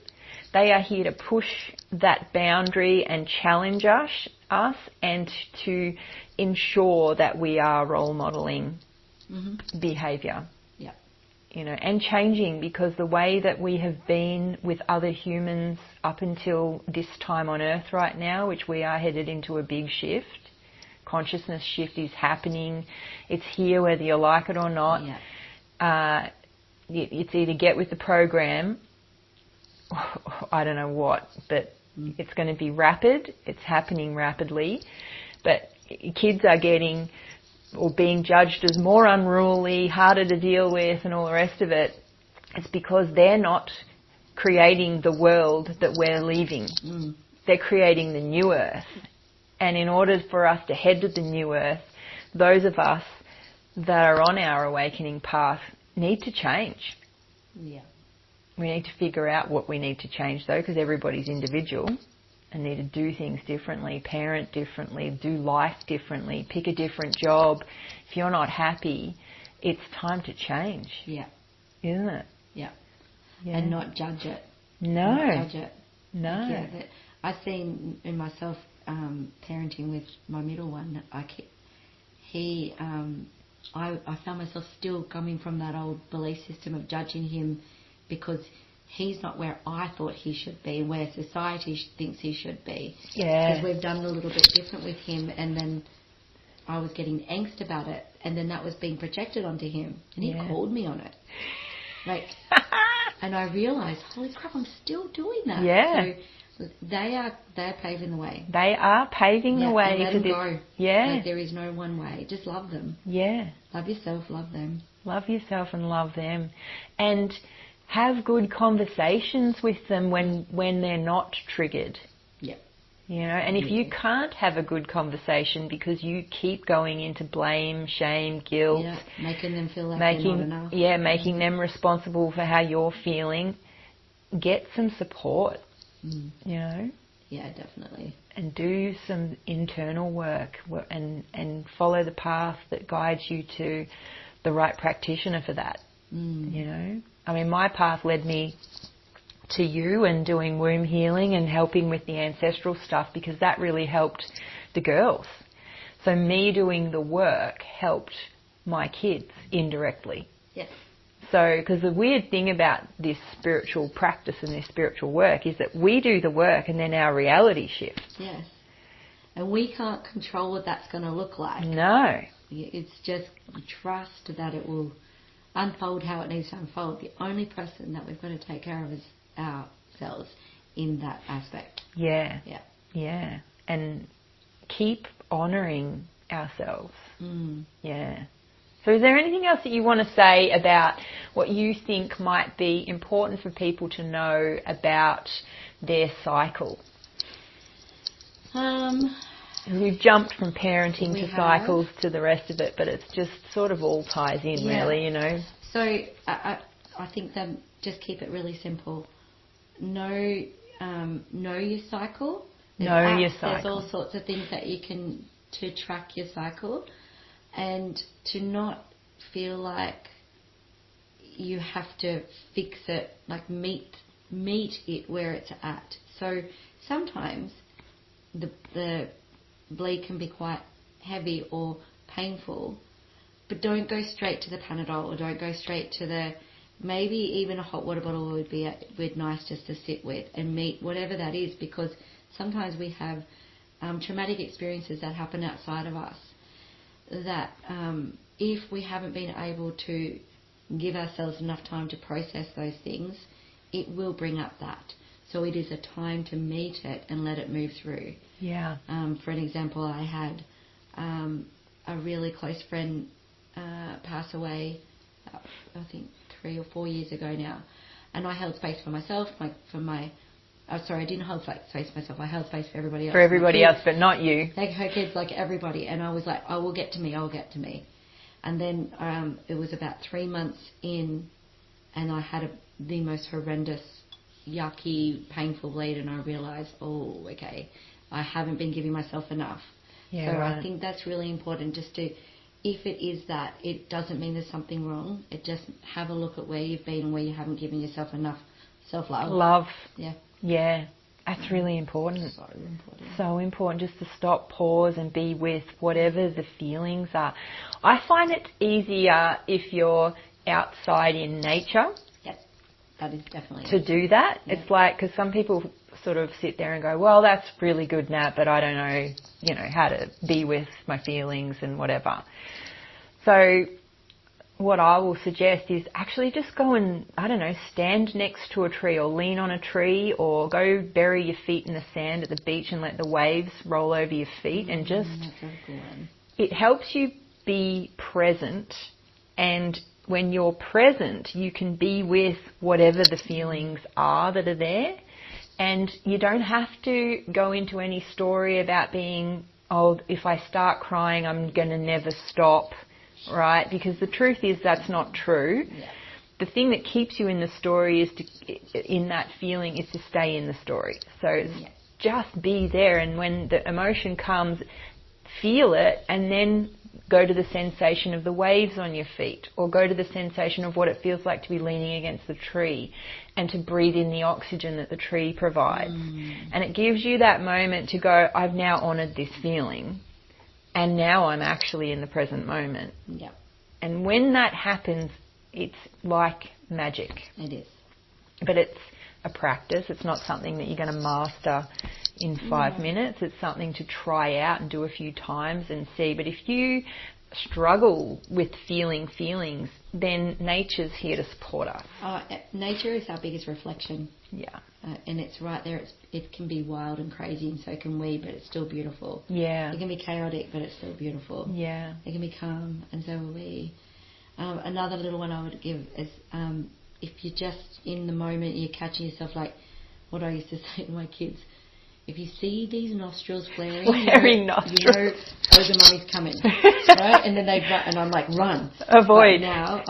S2: They are here to push that boundary and challenge us and to ensure that we are role modelling behaviour. Yeah. You know, and changing, because the way that we have been with other humans up until this time on Earth right now, which we are headed into a big shift, consciousness shift is happening. It's here whether you like it or not. Yeah. It's either get with the program, I don't know what, but it's going to be rapid. It's happening rapidly. But kids are getting or being judged as more unruly, harder to deal with and all the rest of it. It's because they're not creating the world that we're leaving. They're creating the new Earth. And in order for us to head to the new Earth, those of us that are on our awakening path need to change. Yeah. We need to figure out what we need to change, though, because everybody's individual and need to do things differently, parent differently, do life differently, pick a different job. If you're not happy, it's time to change. Yeah. Isn't it?
S3: Yeah. And not judge it.
S2: No.
S3: Not judge it.
S2: No.
S3: Yeah, I've seen in myself parenting with my middle one, I found myself still coming from that old belief system of judging him because he's not where I thought he should be and where society thinks he should be. Yeah. Because we've done a little bit different with him, and then I was getting angst about it, and then that was being projected onto him, and he called me on it. Like, and I realised, holy crap, I'm still doing that.
S2: Yeah.
S3: So They're paving the way.
S2: They are paving the way.
S3: And let them go.
S2: Yeah.
S3: Like, there is no one way. Just love them.
S2: Yeah.
S3: Love yourself, love them.
S2: Love yourself and love them. And have good conversations with them when they're not triggered.
S3: Yeah.
S2: You know, and if you can't have a good conversation because you keep going into blame, shame, guilt,
S3: making them feel like they're not enough.
S2: Yeah, making them responsible for how you're feeling, get some support, you know.
S3: Yeah, definitely.
S2: And do some internal work and follow the path that guides you to the right practitioner for that, you know. I mean, my path led me to you and doing womb healing and helping with the ancestral stuff because that really helped the girls. So me doing the work helped my kids indirectly.
S3: Yes.
S2: So, because the weird thing about this spiritual practice and this spiritual work is that we do the work and then our reality shifts.
S3: Yes. And we can't control what that's going to look like.
S2: No.
S3: It's just trust that it will unfold how it needs to unfold. The only person that we've got to take care of is ourselves in that aspect.
S2: Yeah.
S3: Yeah.
S2: Yeah. And keep honouring ourselves. Yeah. So is there anything else that you want to say about what you think might be important for people to know about their cycle? We've jumped from parenting to cycles to the rest of it, but it's just sort of all ties in, really, you know.
S3: So I think that just keep it really simple. Know your cycle. There's all sorts of things that you can to track your cycle, and to not feel like you have to fix it, like meet it where it's at. So sometimes the bleed can be quite heavy or painful, but don't go straight to the Panadol or don't go straight to the, maybe even a hot water bottle would be nice just to sit with and meet whatever that is, because sometimes we have traumatic experiences that happen outside of us that if we haven't been able to give ourselves enough time to process those things, it will bring up that. So it is a time to meet it and let it move through.
S2: Yeah.
S3: For an example, I had a really close friend pass away, I think 3 or 4 years ago now, and I held space for myself, I didn't hold space for myself, I held space for everybody else.
S2: For everybody else, but not you.
S3: Like her kids, like everybody, and I was like, I will get to me. And then it was about 3 months in, and I had the most horrendous, yucky, painful bleed, and I realised, oh, okay, I haven't been giving myself enough.
S2: Yeah,
S3: so
S2: right.
S3: I think that's really important, just to, if it is that, it doesn't mean there's something wrong. It just have a look at where you've been and where you haven't given yourself enough self-love.
S2: Love.
S3: Yeah.
S2: Yeah. That's really important. So important just to stop, pause and be with whatever the feelings are. I find it easier if you're outside in nature.
S3: Yes, that is definitely
S2: to do that. Yeah. It's like, because some people sort of sit there and go, well, that's really good, Nat, but I don't know, how to be with my feelings and whatever. So what I will suggest is actually just go and, stand next to a tree or lean on a tree or go bury your feet in the sand at the beach and let the waves roll over your feet and just, it helps you be present, and when you're present you can be with whatever the feelings are that are there, and you don't have to go into any story about being, oh, if I start crying I'm going to never stop. Right, because the truth is that's not true. Yeah. The thing that keeps you in the story in that feeling is to stay in the story. So just be there, and when the emotion comes, feel it, and then go to the sensation of the waves on your feet, or go to the sensation of what it feels like to be leaning against the tree and to breathe in the oxygen that the tree provides. And it gives you that moment to go, I've now honoured this feeling. And now I'm actually in the present moment.
S3: Yep.
S2: And when that happens, it's like magic.
S3: It is.
S2: But it's a practice. It's not something that you're going to master in 5 minutes. It's something to try out and do a few times and see. But if you struggle with feelings, then nature's here to support us.
S3: Nature is our biggest reflection.
S2: Yeah.
S3: And it's right there. It can be wild and crazy, and so can we, but it's still beautiful.
S2: Yeah.
S3: It can be chaotic, but it's still beautiful.
S2: Yeah.
S3: It can be calm, and so will we. Another little one I would give is if you're just in the moment, you're catching yourself, like what I used to say to my kids, if you see these nostrils flaring,
S2: nostrils.
S3: you know, Ogre Mummy's coming, right? And then they run, and I'm like, run.
S2: Avoid.
S3: But now,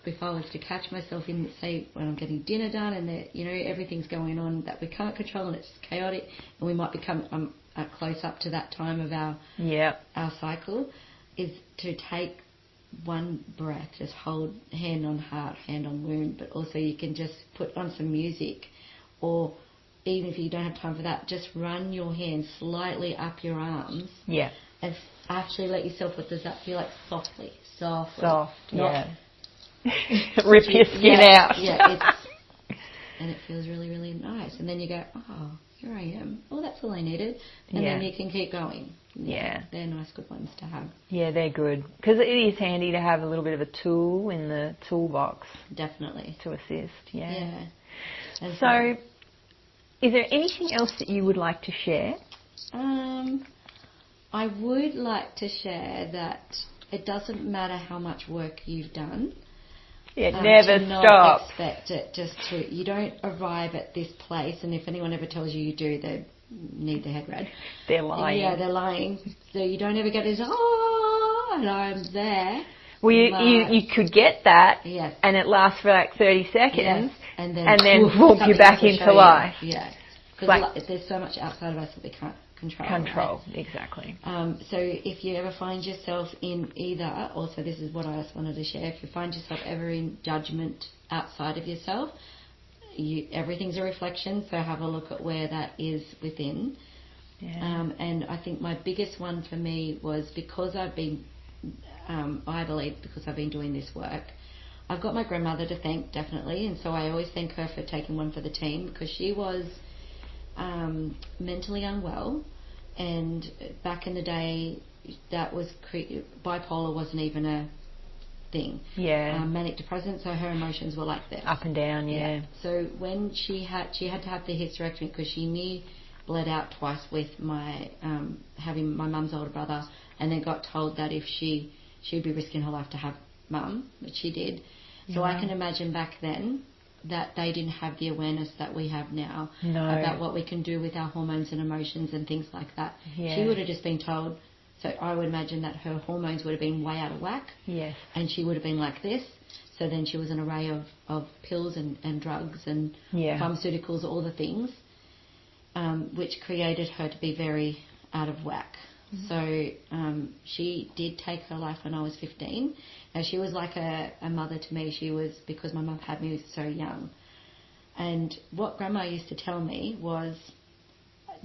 S3: if I was to catch myself in, say, when I'm getting dinner done, and everything's going on that we can't control, and it's chaotic, and we might become close up to that time of our cycle, is to take one breath, just hold hand on heart, hand on wound, but also you can just put on some music, or even if you don't have time for that, just run your hands slightly up your arms.
S2: Yeah.
S3: And actually let yourself, what does that feel like? Softly.
S2: Soft, yeah. Rip your skin out.
S3: Yeah, and it feels really, really nice. And then you go, oh, here I am. Oh, that's all I needed. And then you can keep going.
S2: Yeah.
S3: They're nice, good ones to have.
S2: Yeah, they're good. Because it is handy to have a little bit of a tool in the toolbox.
S3: Definitely.
S2: To assist,
S3: Yeah. And
S2: so, is there anything else that you would like to share?
S3: I would like to share that it doesn't matter how much work you've done.
S2: It never stops.
S3: Expect it you don't arrive at this place, and if anyone ever tells you do, they need their head read.
S2: They're lying.
S3: Yeah, they're lying. So you don't ever get this, and I'm there.
S2: Well, you could get that,
S3: yes,
S2: and it lasts for like 30 seconds,
S3: yes, and then
S2: whoop, you're back into life.
S3: Yeah, because there's so much outside of us that we can't control.
S2: Right? Exactly.
S3: So if you ever find yourself in either, also this is what I just wanted to share, if you find yourself ever in judgment outside of yourself, everything's a reflection, so have a look at where that is within. Yeah. And I think my biggest one for me was because I've been, I believe because I've been doing this work, I've got my grandmother to thank, definitely, and so I always thank her for taking one for the team, because she was mentally unwell, and back in the day that was bipolar wasn't even a thing.
S2: Yeah.
S3: Manic depressant, so her emotions were like this,
S2: up and down. Yeah.
S3: So when she had to have the hysterectomy, because she bled out twice with my having my mum's older brother, and then got told that if she'd be risking her life to have mum, which she did. So I can imagine back then that they didn't have the awareness that we have now about what we can do with our hormones and emotions and things like that. Yeah. She would have just been told, so I would imagine that her hormones would have been way out of whack.
S2: Yes.
S3: And she would have been like this. So then she was an array of pills and drugs and pharmaceuticals, all the things, which created her to be very out of whack. Mm-hmm. So she did take her life when I was 15. And she was like a mother to me. She was, because my mum had me so young. And what Grandma used to tell me was,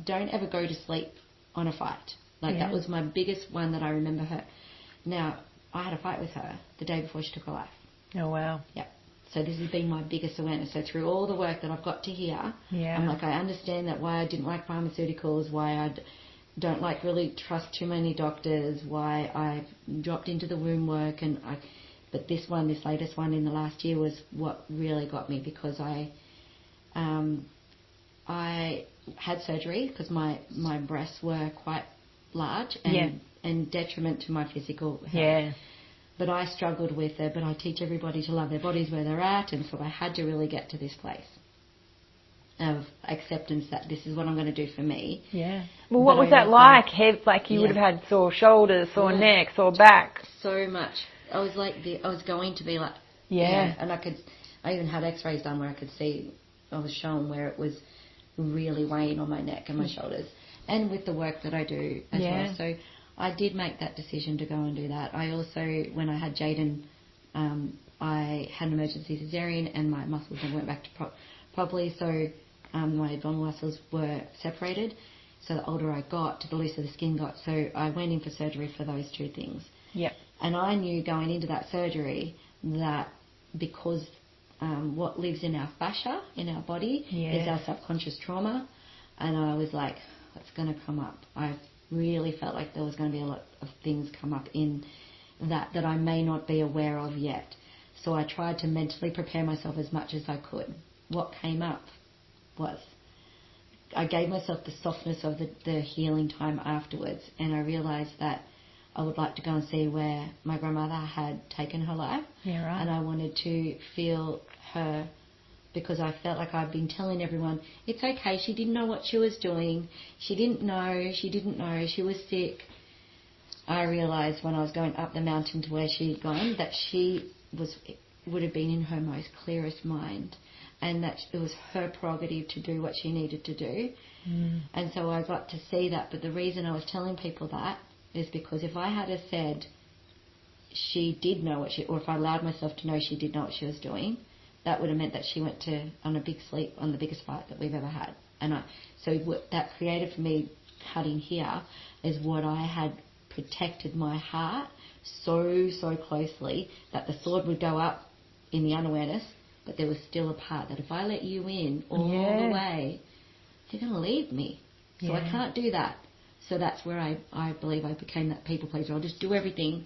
S3: don't ever go to sleep on a fight. That was my biggest one that I remember her. Now, I had a fight with her the day before she took her life.
S2: Oh, wow.
S3: Yeah. So this has been my biggest awareness. So through all the work that I've got to here, I'm like, I understand that why I didn't like pharmaceuticals, why I don't like really trust too many doctors, why I've dropped into the womb work, but this latest one in the last year was what really got me, because I had surgery because my breasts were quite large and detriment to my physical health. Yeah. But I struggled with it, but I teach everybody to love their bodies where they're at, and so I had to really get to this place of acceptance that this is what I'm going to do for me.
S2: Yeah. Well, what was that like? Like you would have had sore shoulders, sore neck, sore back.
S3: So much. I was like, I was going to be like, and I even had X-rays done where I could see, I was shown where it was really weighing on my neck and my shoulders, and with the work that I do as well. So I did make that decision to go and do that. I also, when I had Jaden, I had an emergency cesarean and my muscles never went back to properly, so my abdominal muscles were separated. So the older I got, the looser the skin got. So I went in for surgery for those two things. Yep. And I knew going into that surgery that because what lives in our fascia, in our body, is our subconscious trauma. And I was like, what's going to come up? I really felt like there was going to be a lot of things come up in that I may not be aware of yet. So I tried to mentally prepare myself as much as I could. What came up was. I gave myself the softness of the healing time afterwards, and I realised that I would like to go and see where my grandmother had taken her life.
S2: Yeah, right.
S3: And I wanted to feel her, because I felt like I'd been telling everyone, it's okay, she didn't know what she was doing, she didn't know, she was sick. I realised when I was going up the mountain to where she'd gone that she would have been in her most clearest mind, and that it was her prerogative to do what she needed to do. And so I got to see that. But the reason I was telling people that is because if I had said she did know or if I allowed myself to know she did know what she was doing, that would have meant that she went on a big sleep on the biggest fight that we've ever had. And so what that created for me cutting here is what I had protected my heart so closely that the sword would go up in the unawareness, but there was still a part that if I let you in all the way, you're going to leave me. So I can't do that. So that's where I believe I became that people pleaser. I'll just do everything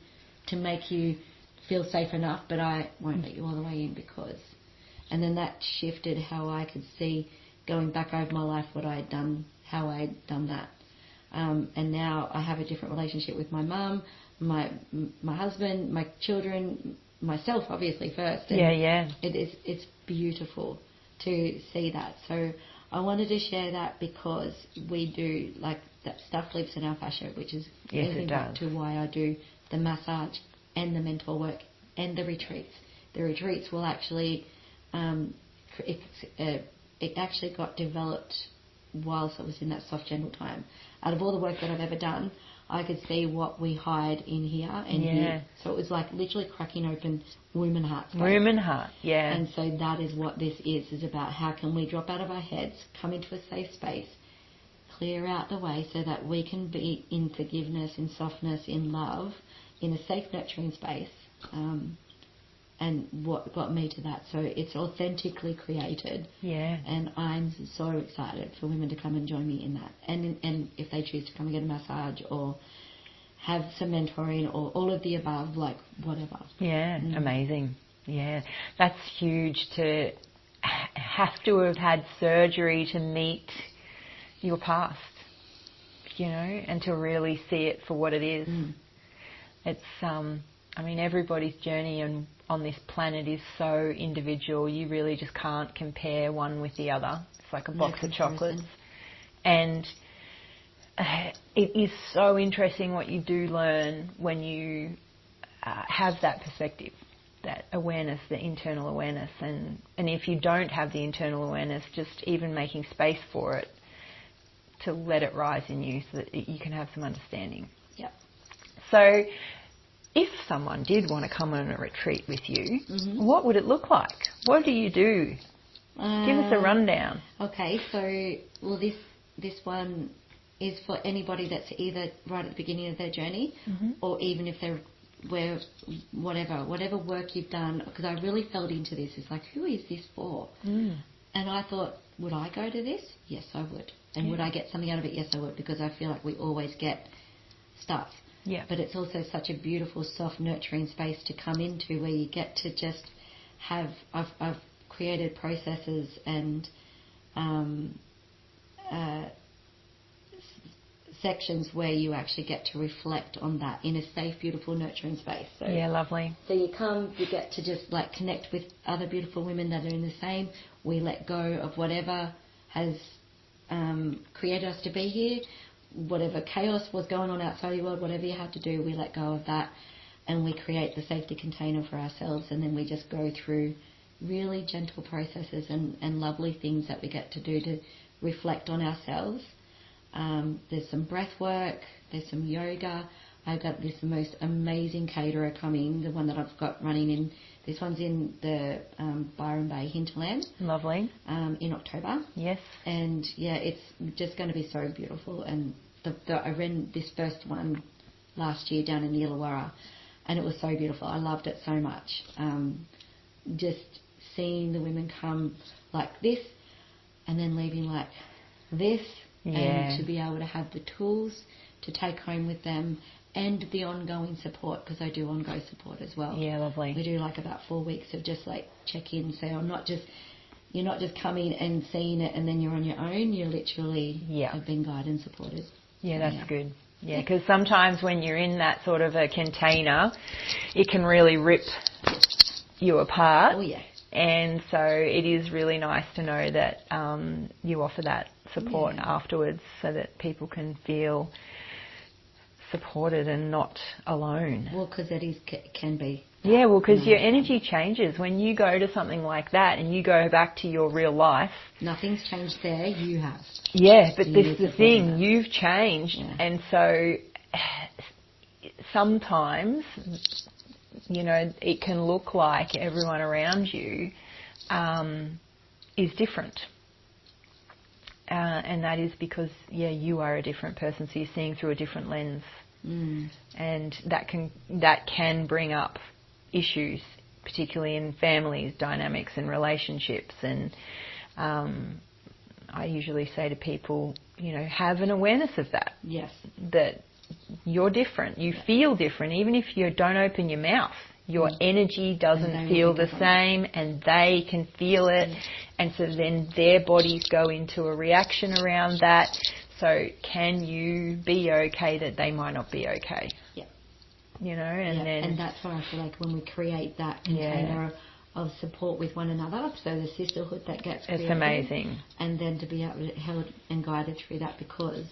S3: to make you feel safe enough, but I won't let you all the way in because... And then that shifted how I could see, going back over my life, what I had done, how I had done that. And now I have a different relationship with my mum, my husband, my children, myself obviously first. And it's beautiful to see that. So I wanted to share that because we do, like, that stuff lives in our fascia, which is linking back to why I do the massage and the mentor work and the retreats. The retreats will actually, it actually got developed whilst I was in that soft, gentle time. Out of all the work that I've ever done, I could see what we hide in here and here. So it was like literally cracking open womb and heart space.
S2: Womb and heart,
S3: And so that is what this is about how can we drop out of our heads, come into a safe space, clear out the way so that we can be in forgiveness, in softness, in love, in a safe, nurturing space. And what got me to that. So it's authentically created. And I'm so excited for women to come and join me in that. And if they choose to come and get a massage or have some mentoring or all of the above, like whatever.
S2: Amazing. That's huge to have to have had surgery to meet your past, you know, and to really see it for what it is. It's, I mean, everybody's journey on this planet is so individual. You really just can't compare one with the other. It's like a box of chocolates. And it is so interesting what you do learn when you have that perspective, that awareness, the internal awareness. And if you don't have the internal awareness, just even making space for it to let it rise in you so that you can have some understanding. So if someone did want to come on a retreat with you, what would it look like? What do you do? Give us a rundown.
S3: Okay, so this one is for anybody that's either right at the beginning of their journey or even if they're whatever work you've done, because I really felt into this. It's like, who is this for? And I thought, would I go to this? Yes, I would. And would I get something out of it? Yes, I would, because I feel like we always get stuff. But it's also such a beautiful, soft, nurturing space to come into where you get to just have... I've created processes and sections where you actually get to reflect on that in a safe, beautiful, nurturing space. So,
S2: lovely.
S3: So you come, you get to just like connect with other beautiful women that are in the same. We let go of whatever has created us to be here. Whatever chaos was going on outside the world, whatever you had to do, we let go of that and we create the safety container for ourselves, and then we just go through really gentle processes and lovely things that we get to do to reflect on ourselves. There's some breath work, there's some yoga. I've got this most amazing caterer coming, the one that I've got running in, this one's in the Byron Bay hinterland.
S2: Lovely.
S3: In October.
S2: Yes. And
S3: it's just going to be so beautiful. And I ran this first one last year down in the Illawarra, and it was so beautiful. I loved it so much. Just seeing the women come like this and then leaving like this, and to be able to have the tools to take home with them and the ongoing support, because I do ongoing support as well.
S2: Lovely.
S3: We do like about 4 weeks of just like check-in, so I'm not just you're not just coming and seeing it and then you're on your own. You literally
S2: Yeah.
S3: have been guided and supported.
S2: Yeah, that's good. Yeah, because sometimes when you're in that sort of a container, it can really rip you apart.
S3: Oh, yeah.
S2: And so it is really nice to know that you offer that support afterwards so that people can feel supported and not alone.
S3: Well, because can be.
S2: Yeah, well, because your energy changes. When you go to something like that and you go back to your real life...
S3: Nothing's changed there, you have.
S2: Yeah, but this is the thing, you've changed. Yeah. And so sometimes, you know, it can look like everyone around you is different. And that is because, you are a different person, so you're seeing through a different lens. And that can bring up issues, particularly in families, dynamics and relationships. And I usually say to people, you know, have an awareness of that.
S3: Yes.
S2: That you're different. You feel different. Even if you don't open your mouth, your energy doesn't feel the same, and they can feel it. And so then their bodies go into a reaction around that. So can you be okay that they might not be okay?
S3: Yeah.
S2: You know, and
S3: that's why I feel like when we create that container of support with one another, so the sisterhood that gets created.
S2: It's amazing.
S3: And then to be able to held and guided through that, because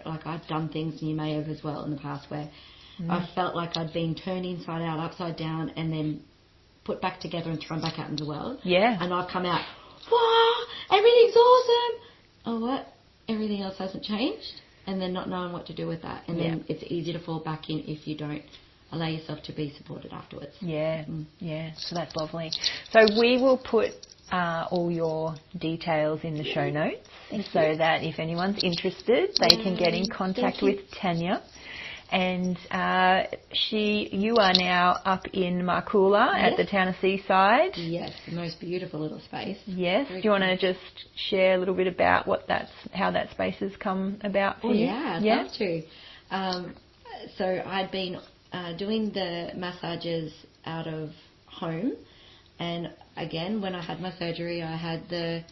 S3: I've done things, and you may have as well in the past, where I felt like I'd been turned inside out, upside down, and then put back together and thrown back out into the world.
S2: Yeah.
S3: And I've come out, wow, everything's awesome. Oh, what? Everything else hasn't changed, and then not knowing what to do with that. And then it's easy to fall back in if you don't allow yourself to be supported afterwards.
S2: Yeah, so that's lovely. So we will put all your details in the show notes so that if anyone's interested, they can get in contact with Tanya. And you are now up in Marcoola at the town of Seaside.
S3: Yes, the most beautiful little space.
S2: Yes. Do you want to just share a little bit about how that space has come about for you?
S3: Yeah, I'd love to. So I'd been doing the massages out of home, and again, when I had my surgery, I had the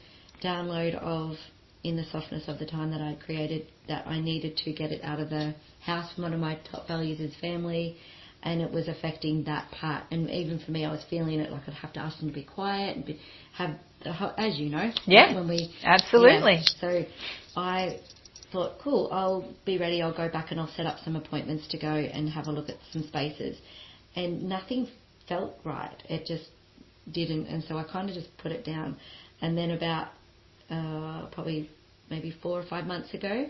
S3: download of, in the softness of the time that I'd created, that I needed to get it out of the house. One of my top values is family, and it was affecting that part. And even for me, I was feeling it, like I'd have to ask them to be quiet and as you know.
S2: Yeah,
S3: when we,
S2: absolutely.
S3: So I thought, cool, I'll be ready, I'll go back and I'll set up some appointments to go and have a look at some spaces. And nothing felt right. It just didn't. And so I kind of just put it down. And then about probably maybe 4 or 5 months ago,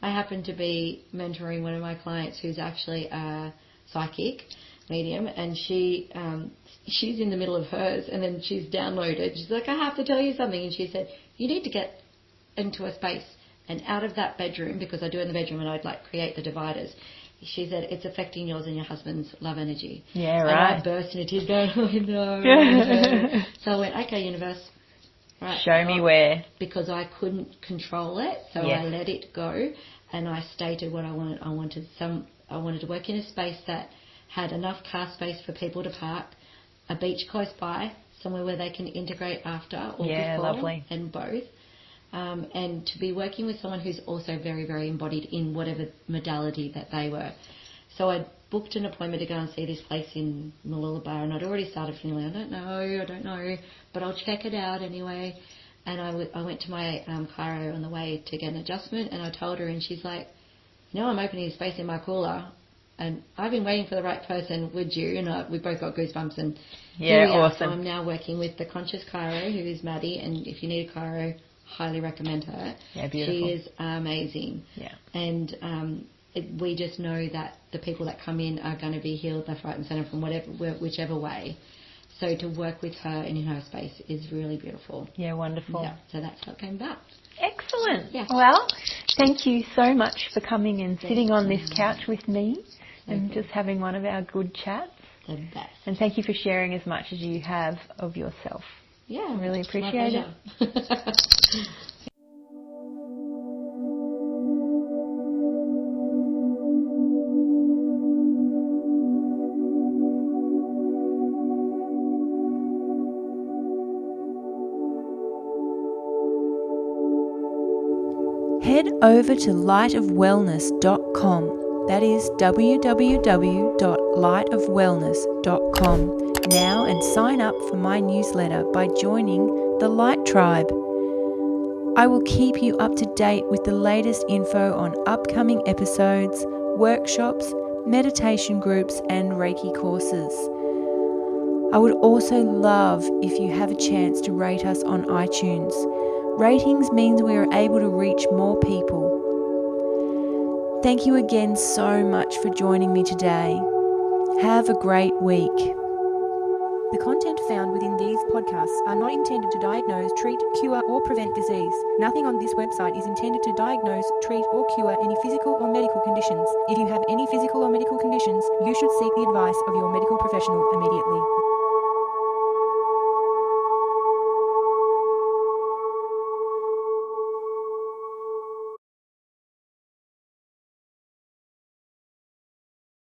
S3: I happened to be mentoring one of my clients who's actually a psychic medium, and she's in the middle of hers, and then she's downloaded. She's like, I have to tell you something. And she said, you need to get into a space and out of that bedroom, because I do it in the bedroom and I'd like create the dividers. She said, it's affecting yours and your husband's love energy.
S2: Yeah, right.
S3: And I burst into tears going, oh no. So I went, okay, universe. Right,
S2: show me where.
S3: Because I couldn't control it, so I let it go, and I stated what I wanted. I wanted to work in a space that had enough car space for people to park, a beach close by, somewhere where they can integrate after or before,
S2: lovely.
S3: And both. And to be working with someone who's also very, very embodied in whatever modality that they were. So I booked an appointment to go and see this place in Mooloolaba, and I'd already started feeling, I don't know, but I'll check it out anyway. And I went to my chiro on the way to get an adjustment, and I told her, and she's like, I'm opening a space in Marcoola, and I've been waiting for the right person, would you? And we both got goosebumps, and
S2: awesome.
S3: So I'm now working with the conscious chiro, who is Maddie, and if you need a chiro, highly recommend her.
S2: Yeah, beautiful.
S3: She is amazing.
S2: Yeah.
S3: And we just know that the people that come in are going to be healed left, right and centre from whichever way. So to work with her and in her space is really beautiful.
S2: Yeah, wonderful.
S3: Yeah, so that's how it came about.
S2: Excellent.
S3: Yeah.
S2: Well, thank you so much for coming and sitting on this couch with me and just having one of our good chats.
S3: The best.
S2: And thank you for sharing as much as you have of yourself.
S3: Yeah.
S2: I really appreciate it.
S1: head over to lightofwellness.com. That is www.lightofwellness.com now and sign up for my newsletter by joining the Light Tribe. I will keep you up to date with the latest info on upcoming episodes, workshops, meditation groups, and Reiki courses. I would also love if you have a chance to rate us on iTunes. Ratings means we are able to reach more people. Thank you again so much for joining me today. Have a great week. The content found within these podcasts are not intended to diagnose, treat, cure, or prevent disease. Nothing on this website is intended to diagnose, treat, or cure any physical or medical conditions. If you have any physical or medical conditions, you should seek the advice of your medical professional immediately.